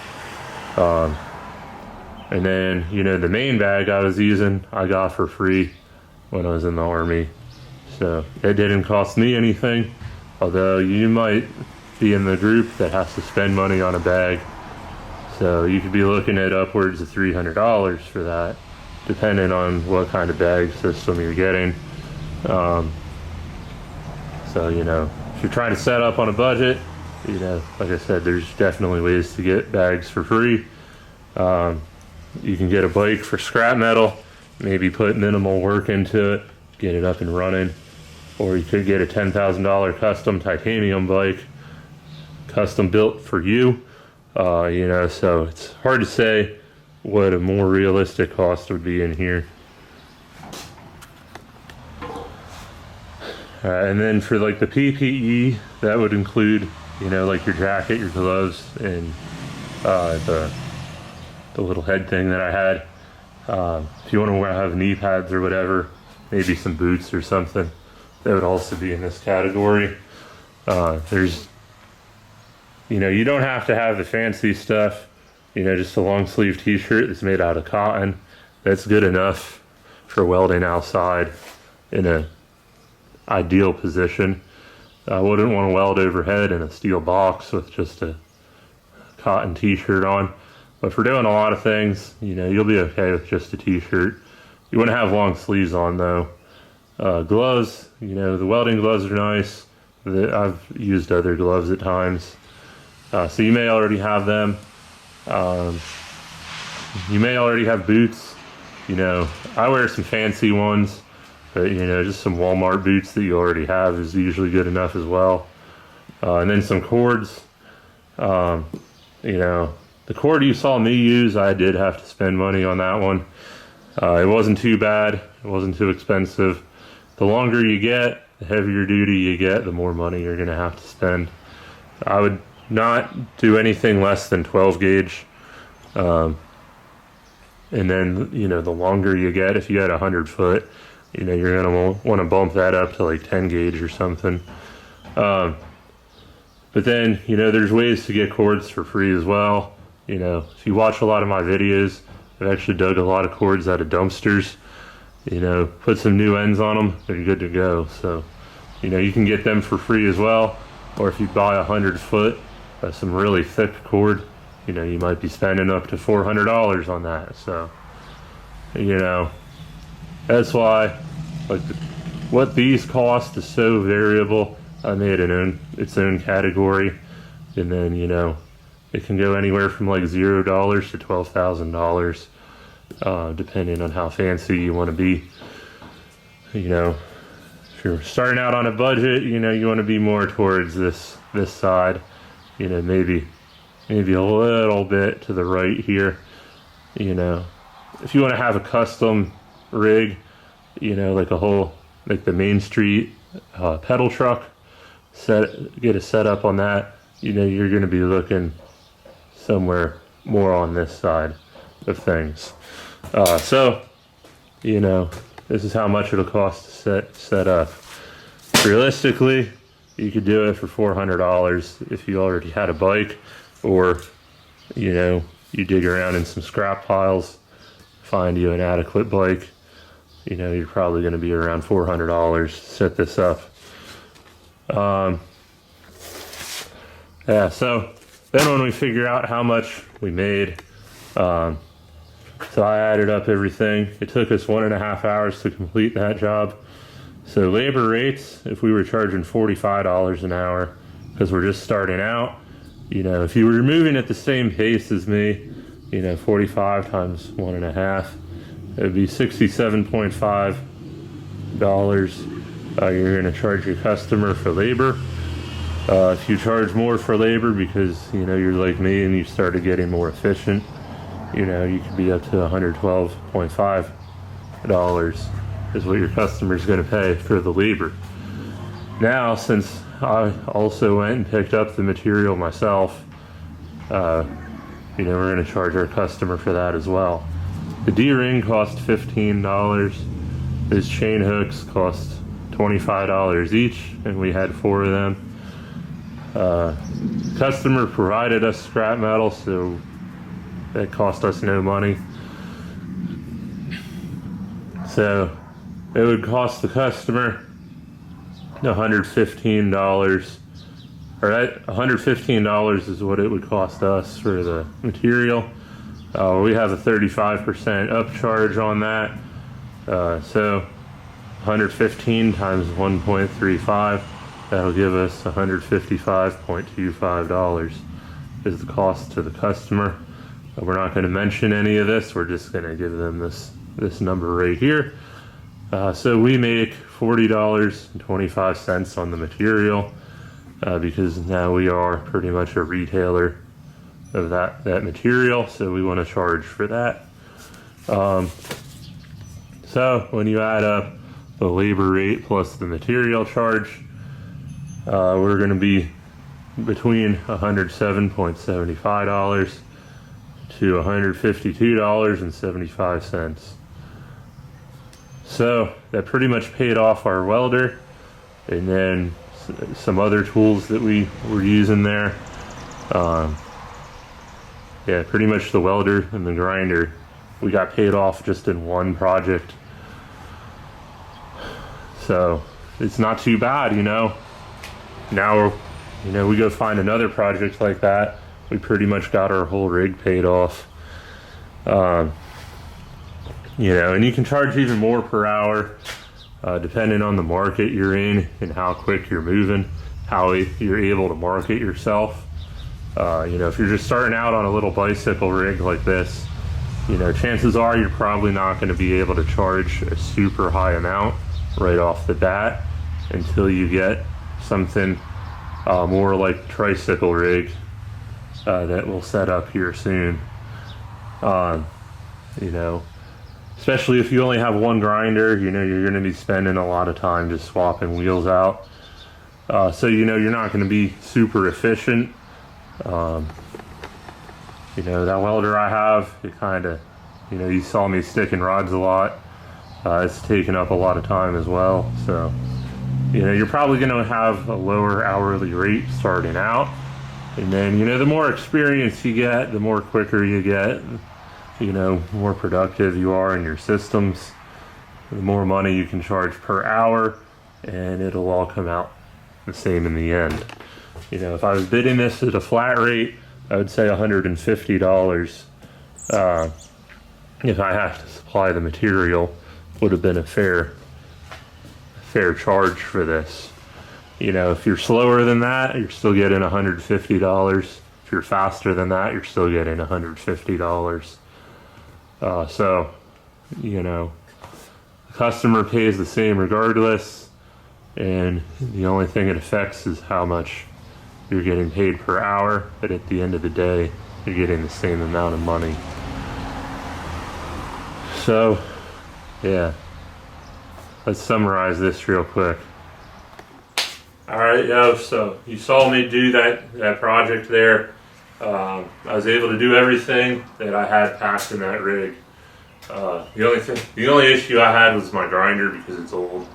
And then, you know, the main bag I was using, I got for free when I was in the Army. So it didn't cost me anything, although you might be in the group that has to spend money on a bag. So you could be looking at upwards of $300 for that, depending on what kind of bag system you're getting. So, you know, if you're trying to set up on a budget, you know, like I said, there's definitely ways to get bags for free. You can get a bike for scrap metal, maybe put minimal work into it, get it up and running. Or you could get a $10,000 custom titanium bike, custom built for you. You know, so it's hard to say what a more realistic cost would be in here. And then for like the PPE, that would include, you know, like your jacket, your gloves, and the little head thing that I had. If you want to have knee pads or whatever, maybe some boots or something, that would also be in this category. There's, you know, you don't have to have the fancy stuff. You know, just a long sleeve t-shirt that's made out of cotton, that's good enough for welding outside in a ideal position. I wouldn't want to weld overhead in a steel box with just a cotton t-shirt on. But for doing a lot of things, you know, you'll be okay with just a t-shirt. You want to have long sleeves on though. Gloves, you know, the welding gloves are nice. I've used other gloves at times. So you may already have them. You may already have boots. You know, I wear some fancy ones, but you know, just some Walmart boots that you already have is usually good enough as well. And then some cords. You know, the cord you saw me use, I did have to spend money on that one. It wasn't too bad. It wasn't too expensive. The longer you get, the heavier duty you get, the more money you're going to have to spend. I would not do anything less than 12 gauge. And then, you know, the longer you get, if you had 100 foot, you know, you're going to want to bump that up to like 10 gauge or something. But then, you know, there's ways to get cords for free as well. You know, if you watch a lot of my videos, I've actually dug a lot of cords out of dumpsters. You know, put some new ends on them, they're good to go. So, you know, you can get them for free as well. Or if you buy 100 foot, some really thick cord, you know, you might be spending up to $400 on that. So, you know, that's why, like, what these cost is so variable. I made its own category, and then, you know, it can go anywhere from like $0 to $12,000, depending on how fancy you want to be. You know, if you're starting out on a budget, you know, you want to be more towards this side. You know, maybe a little bit to the right here. You know, if you want to have a custom rig, you know, like like the Main Street pedal truck, get a setup on that, you know, you're going to be looking somewhere more on this side of things. So, you know, this is how much it'll cost to set up. Realistically, you could do it for $400 if you already had a bike, or, you know, you dig around in some scrap piles, find you an adequate bike. You know, you're probably going to be around $400 to set this up. Yeah, so then when we figure out how much we made, so I added up everything. It took us 1.5 hours to complete that job. So labor rates, if we were charging $45 an hour, because we're just starting out, you know, if you were moving at the same pace as me, you know, 45 times 1.5, it would be $67.5. You're going to charge your customer for labor. If you charge more for labor because, you know, you're like me and you started getting more efficient, you know, you could be up to $112.5 is what your customer's going to pay for the labor. Now, since I also went and picked up the material myself, you know, we're going to charge our customer for that as well. The D-ring cost $15. Those chain hooks cost $25 each, and we had 4 of them. Customer provided us scrap metal, so that cost us no money. So it would cost the customer $115, or that $115 is what it would cost us for the material. We have a 35% upcharge on that. So 115 times 1.35, that'll give us $155.25 is the cost to the customer. We're not going to mention any of this. We're just going to give them this number right here. So we make $40.25 on the material, because now we are pretty much a retailer of that material, so we want to charge for that. So when you add up the labor rate plus the material charge, we're going to be between $107.75 to $152.75. So that pretty much paid off our welder, and then some other tools that we were using there. Yeah, pretty much the welder and the grinder, we got paid off just in one project. So it's not too bad, you know. Now, you know, we go find another project like that, we pretty much got our whole rig paid off. You know, and you can charge even more per hour, depending on the market you're in and how quick you're moving, how you're able to market yourself. You know, if you're just starting out on a little bicycle rig like this, you know, chances are you're probably not going to be able to charge a super high amount right off the bat until you get something more like the tricycle rig that will set up here soon. You know, especially if you only have one grinder, you know, you're going to be spending a lot of time just swapping wheels out. So, you know, you're not going to be super efficient. You know, that welder I have, it kind of, you know, you saw me sticking rods a lot. It's taking up a lot of time as well. So, you know, you're probably going to have a lower hourly rate starting out. And then, you know, the more experience you get, the more quicker you get, you know, more productive you are in your systems, the more money you can charge per hour, and it'll all come out the same in the end. You know, if I was bidding this at a flat rate, I would say $150. If I have to supply the material, would have been a fair charge for this. You know, if you're slower than that, you're still getting $150. If you're faster than that, you're still getting $150. So, you know, the customer pays the same regardless, and the only thing it affects is how much you're getting paid per hour, but at the end of the day, you're getting the same amount of money. So, yeah, let's summarize this real quick. All right, yo, so you saw me do that project there. I was able to do everything that I had packed in that rig. The only issue I had was my grinder because it's old.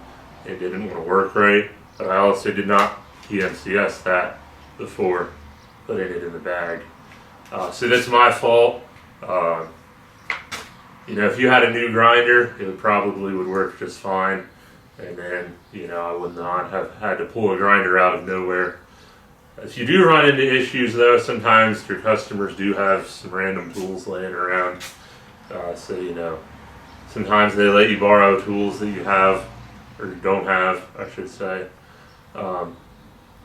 It didn't want to work right. But I also did not PMCS that before putting it in the bag. So that's my fault. You know, if you had a new grinder, it probably would work just fine. And then, you know, I would not have had to pull a grinder out of nowhere. If you do run into issues though, sometimes your customers do have some random tools laying around. So, you know, sometimes they let you borrow tools that you have, or don't have, I should say.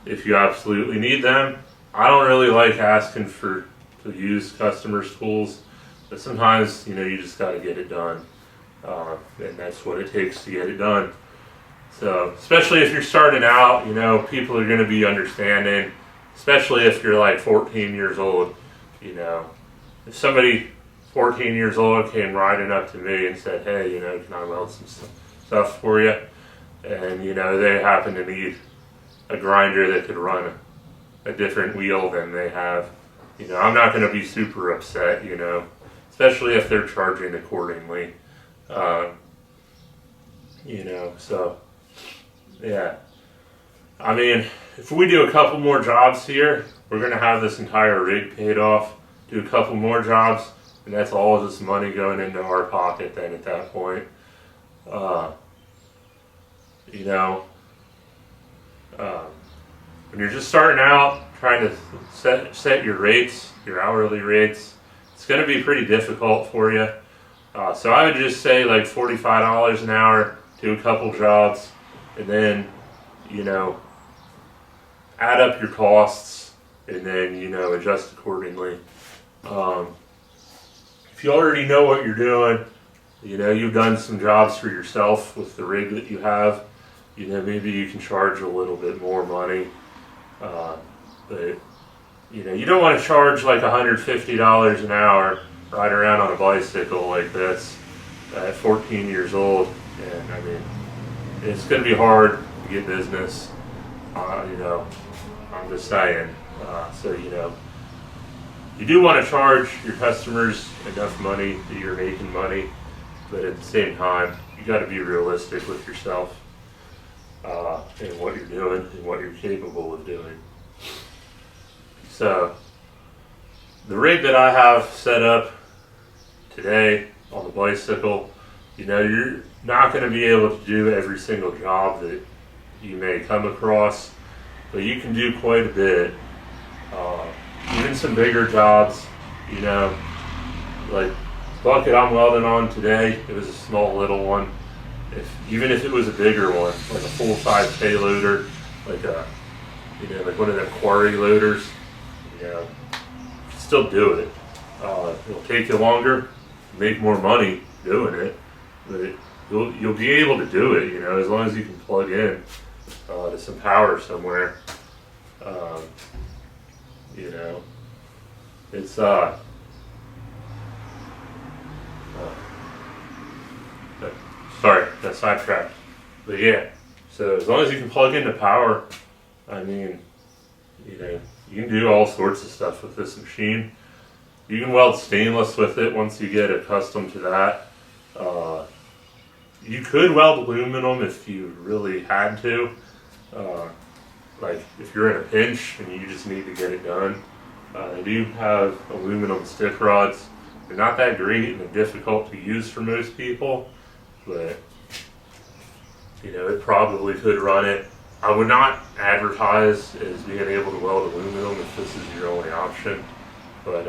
If you absolutely need them. I don't really like asking to use customers' tools, but sometimes, you know, you just gotta get it done. And that's what it takes to get it done. So, especially if you're starting out, you know, people are gonna be understanding, especially if you're like 14 years old. You know, if somebody 14 years old came riding up to me and said, hey, you know, can I weld some stuff for you? And, you know, they happen to need a grinder that could run a different wheel than they have. You know, I'm not going to be super upset, you know, especially if they're charging accordingly. You know, so, yeah. I mean, if we do a couple more jobs here, we're going to have this entire rig paid off. Do a couple more jobs, and that's all just money going into our pocket then at that point. You know, when you're just starting out, trying to set your rates, your hourly rates, it's going to be pretty difficult for you. So I would just say like $45 an hour, do a couple jobs, and then, you know, add up your costs, and then, you know, adjust accordingly. If you already know what you're doing, you know, you've done some jobs for yourself with the rig that you have, you know, maybe you can charge a little bit more money. But, you know, you don't want to charge like $150 an hour ride around on a bicycle like this at 14 years old. And I mean, it's going to be hard to get business, you know, I'm just saying. So, you know, you do want to charge your customers enough money that you're making money, but at the same time, you got to be realistic with yourself and what you're doing and what you're capable of doing. So, the rig that I have set up today on the bicycle, you know, you're not going to be able to do every single job that you may come across, but you can do quite a bit. Even some bigger jobs, you know, like the bucket I'm welding on today, it was a small little one. Even if it was a bigger one, like a full-size payloader, like a, you know, like one of them quarry loaders, you know, you can still do it. It'll take you longer, make more money doing it, but you'll be able to do it, you know, as long as you can plug in to some power somewhere. You know, it's sorry, that's sidetracked. But yeah, so as long as you can plug into power, I mean, you know, you can do all sorts of stuff with this machine. You can weld stainless with it once you get accustomed to that. You could weld aluminum if you really had to. Like if you're in a pinch and you just need to get it done. They do have aluminum stick rods. They're not that great and they're difficult to use for most people, but you know, it probably could run it. I would not advertise as being able to weld aluminum if this is your only option, but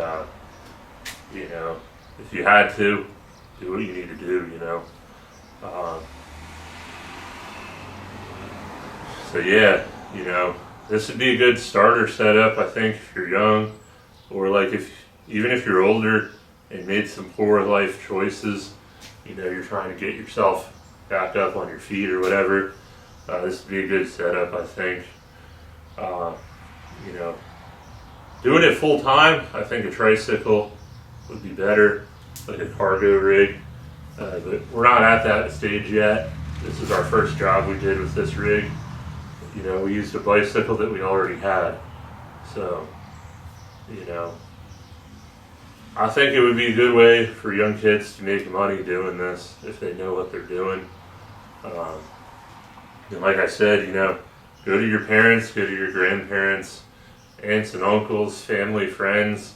you know, if you had to, do what you need to do, you know. So yeah, you know, this would be a good starter setup, I think, if you're young, or like even if you're older and made some poor life choices, you know, you're trying to get yourself back up on your feet or whatever. This would be a good setup, I think. You know, doing it full time, I think a tricycle would be better, like a cargo rig. But we're not at that stage yet. This is our first job we did with this rig. You know, we used a bicycle that we already had. So, you know, I think it would be a good way for young kids to make money doing this if they know what they're doing. And like I said, you know, go to your parents, go to your grandparents, aunts and uncles, family, friends,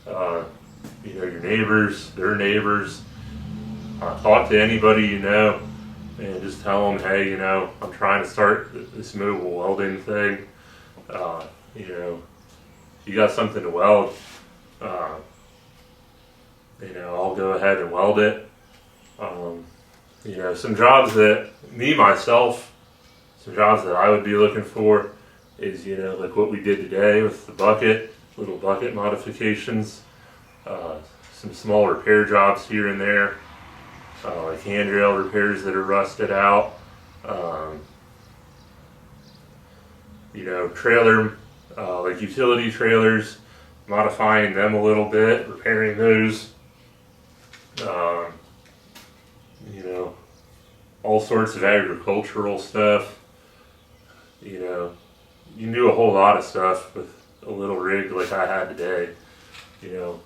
you know, your neighbors, their neighbors. Talk to anybody you know and just tell them, hey, you know, I'm trying to start this mobile welding thing. You know, if you got something to weld, you know, I'll go ahead and weld it. You know, some jobs that some jobs that I would be looking for is, you know, like what we did today with the bucket, little bucket modifications, some small repair jobs here and there. Like handrail repairs that are rusted out, you know, trailer, like utility trailers, modifying them a little bit, repairing those, you know, all sorts of agricultural stuff. You know, you can do a whole lot of stuff with a little rig like I had today. You know,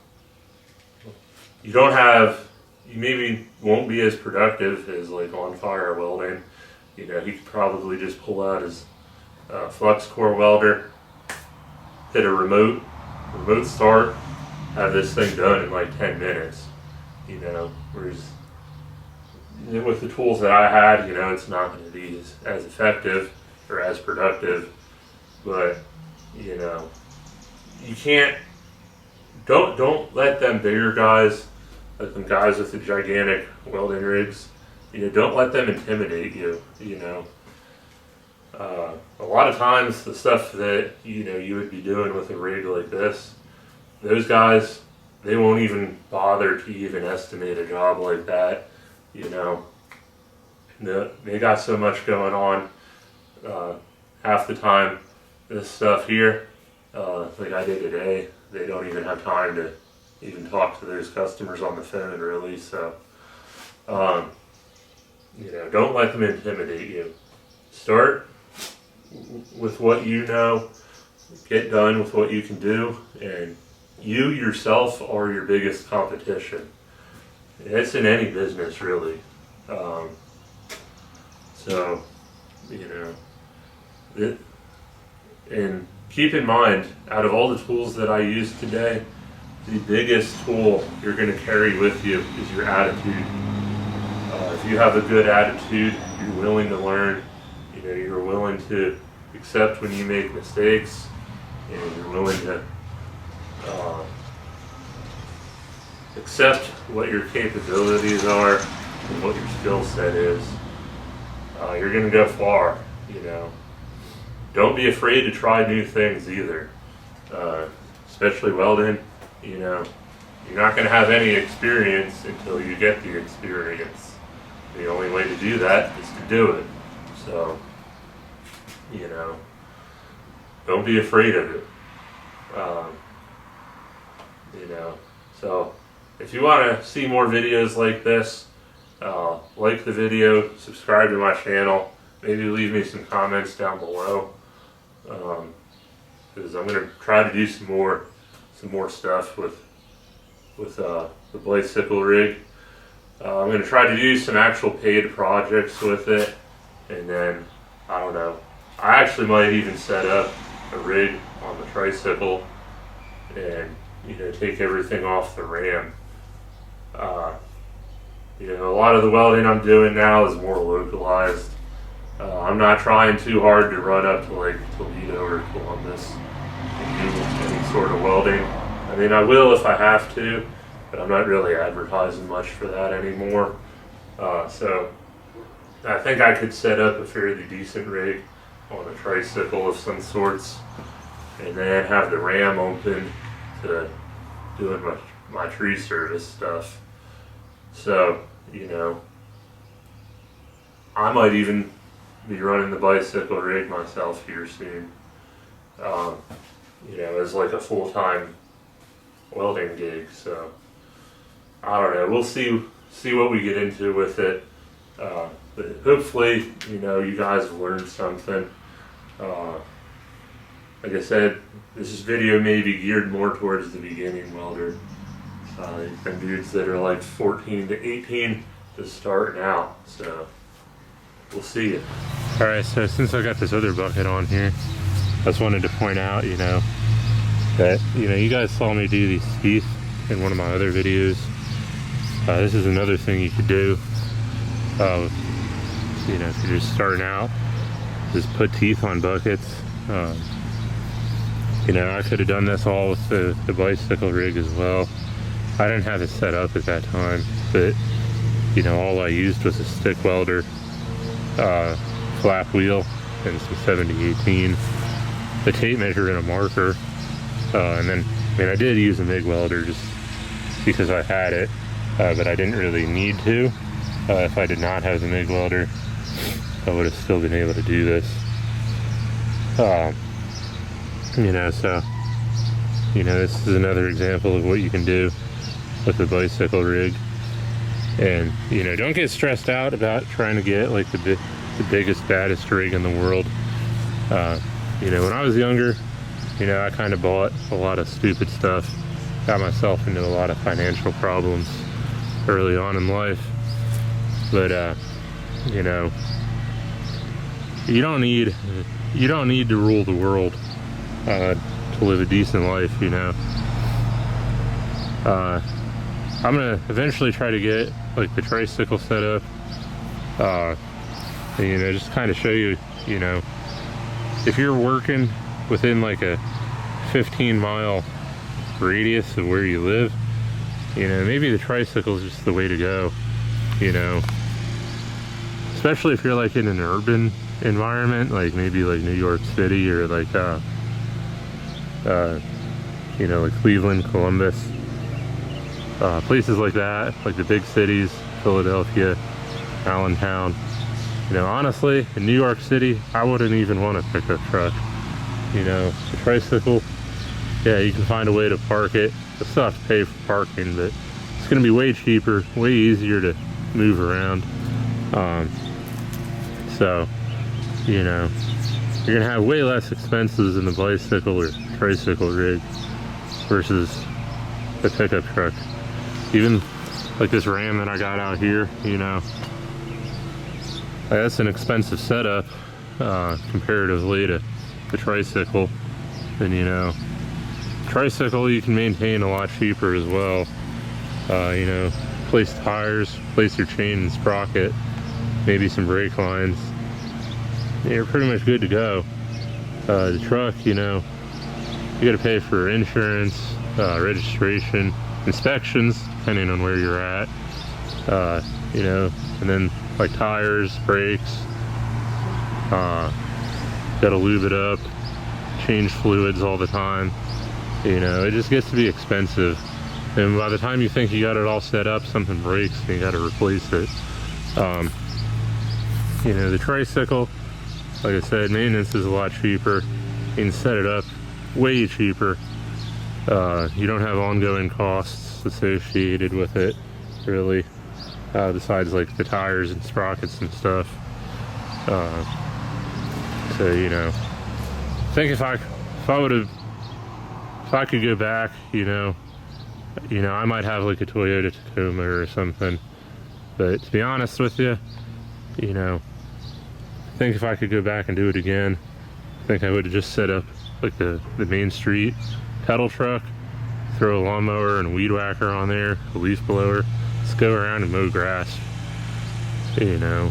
you maybe won't be as productive as like on fire welding. You know, he could probably just pull out his flux core welder, hit a remote start, have this thing done in like 10 minutes. You know, whereas with the tools that I had, you know, it's not going to be as effective or as productive. But you know, don't let them bigger guys, like them guys with the gigantic welding rigs, you know, don't let them intimidate you. You know, a lot of times the stuff that, you know, you would be doing with a rig like this, those guys, they won't even bother to even estimate a job like that. You know, they got so much going on. Half the time, this stuff here, like I did today. They don't even have time to even talk to those customers on the phone, really. So, you know, don't let them intimidate you. Start with what you know, get done with what you can do, and you yourself are your biggest competition. It's in any business, really. So, you know, and keep in mind, out of all the tools that I used today, the biggest tool you're going to carry with you is your attitude. If you have a good attitude, you're willing to learn, you know, you're willing to accept when you make mistakes, and you're willing to accept what your capabilities are and what your skill set is, you're going to go far, you know. Don't be afraid to try new things either, especially welding. You know, you're not going to have any experience until you get the experience. The only way to do that is to do it. So, you know, don't be afraid of it. You know, so if you want to see more videos like this, like the video, subscribe to my channel, maybe leave me some comments down below, because I'm going to try to do some more stuff with the bicycle rig. I'm going to try to do some actual paid projects with it, and then, I don't know, I actually might even set up a rig on the tricycle and, you know, take everything off the ram. You know, a lot of the welding I'm doing now is more localized. I'm not trying too hard to run up to like Toledo or Columbus and do any sort of welding. I mean, I will if I have to, but I'm not really advertising much for that anymore. So I think I could set up a fairly decent rig on a tricycle of some sorts, and then have the ram open to doing my tree service stuff. So, you know, I might even be running the bicycle rig myself here soon. You know, as like a full-time welding gig. So I don't know. We'll see what we get into with it. But hopefully, you know, you guys have learned something. Like I said, this video may be geared more towards the beginning welder. Them dudes that are like 14 to 18 to start now. So we'll see you. All right. So since I got this other bucket on here, I just wanted to point out, you know, that, you know, you guys saw me do these teeth in one of my other videos. This is another thing you could do. You know, if you're just starting out, just put teeth on buckets. You know, I could have done this all with the bicycle rig as well. I didn't have it set up at that time, but, you know, all I used was a stick welder, flap wheel, and some 7018, the tape measure and a marker, and then, I mean, I did use a MIG welder just because I had it, but I didn't really need to. If I did not have the MIG welder, I would have still been able to do this. You know, so, you know, this is another example of what you can do with the bicycle rig. And, you know, don't get stressed out about trying to get like the biggest, baddest rig in the world. You know, when I was younger, you know, I kind of bought a lot of stupid stuff, got myself into a lot of financial problems early on in life. But, you know, you don't need to rule the world to live a decent life, you know. I'm gonna eventually try to get like the tricycle set up, and, you know, just kind of show you, you know, if you're working within like a 15-mile radius of where you live, you know, maybe the tricycle is just the way to go, you know, especially if you're like in an urban environment, like maybe like New York City or like you know, like Cleveland, Columbus, places like that, like the big cities, Philadelphia, Allentown. You know, honestly, in New York City, I wouldn't even want a pickup truck. You know, the tricycle yeah, you can find a way to park it. You'll still have to pay for parking, but it's going to be way cheaper, way easier to move around. So, you know, you're going to have way less expenses in the bicycle or tricycle rig versus the pickup truck. Even like this Ram that I got out here, you know, that's an expensive setup comparatively to the tricycle. And you know, tricycle you can maintain a lot cheaper as well. You know, place tires, place your chain and sprocket, maybe some brake lines. You're pretty much good to go. The truck, you know, you gotta pay for insurance, registration, inspections, depending on where you're at. You know, and then like tires, brakes, gotta lube it up, change fluids all the time. You know, it just gets to be expensive. And by the time you think you got it all set up, something breaks and you gotta replace it. You know, the tricycle, like I said, maintenance is a lot cheaper. You can set it up way cheaper. You don't have ongoing costs associated with it, really, besides like the tires and sprockets and stuff. So, you know, I think if I could go back, you know, I might have like a Toyota Tacoma or something. But to be honest with you, you know, I think if I could go back and do it again, I think I would have just set up like the main street pedal truck, throw a lawnmower and a weed whacker on there, a leaf blower, just go around and mow grass. You know,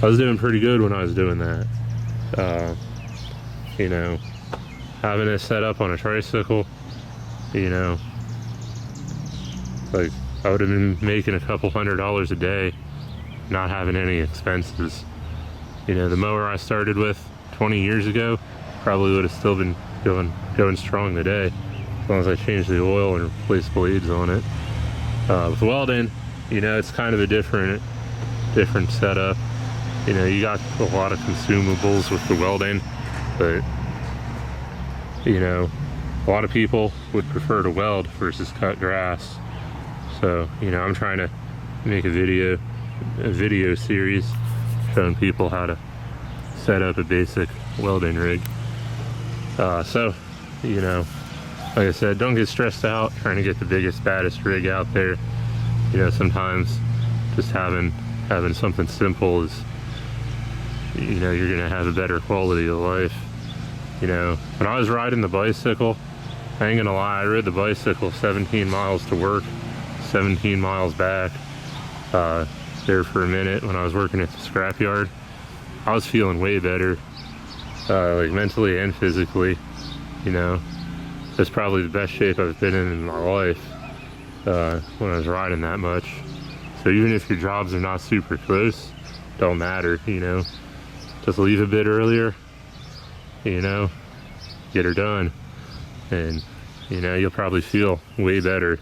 I was doing pretty good when I was doing that. You know, having it set up on a tricycle, you know, like I would have been making a couple $100s a day, not having any expenses. You know, the mower I started with 20 years ago probably would have still been going strong today, as long as I changed the oil and replaced blades on it. With welding, you know, it's kind of a different setup. You know, you got a lot of consumables with the welding, but you know, a lot of people would prefer to weld versus cut grass. So, you know, I'm trying to make a video series showing people how to set up a basic welding rig. So, you know, like I said, don't get stressed out trying to get the biggest, baddest rig out there. You know, sometimes just having something simple is, you know, you're gonna have a better quality of life. You know, when I was riding the bicycle, I ain't gonna lie, I rode the bicycle 17 miles to work, 17 miles back. There for a minute when I was working at the scrapyard. I was feeling way better, like mentally and physically. You know, that's probably the best shape I've been in my life when I was riding that much. So even if your jobs are not super close, don't matter, you know. Just leave a bit earlier, you know, get her done, and you know, you'll probably feel way better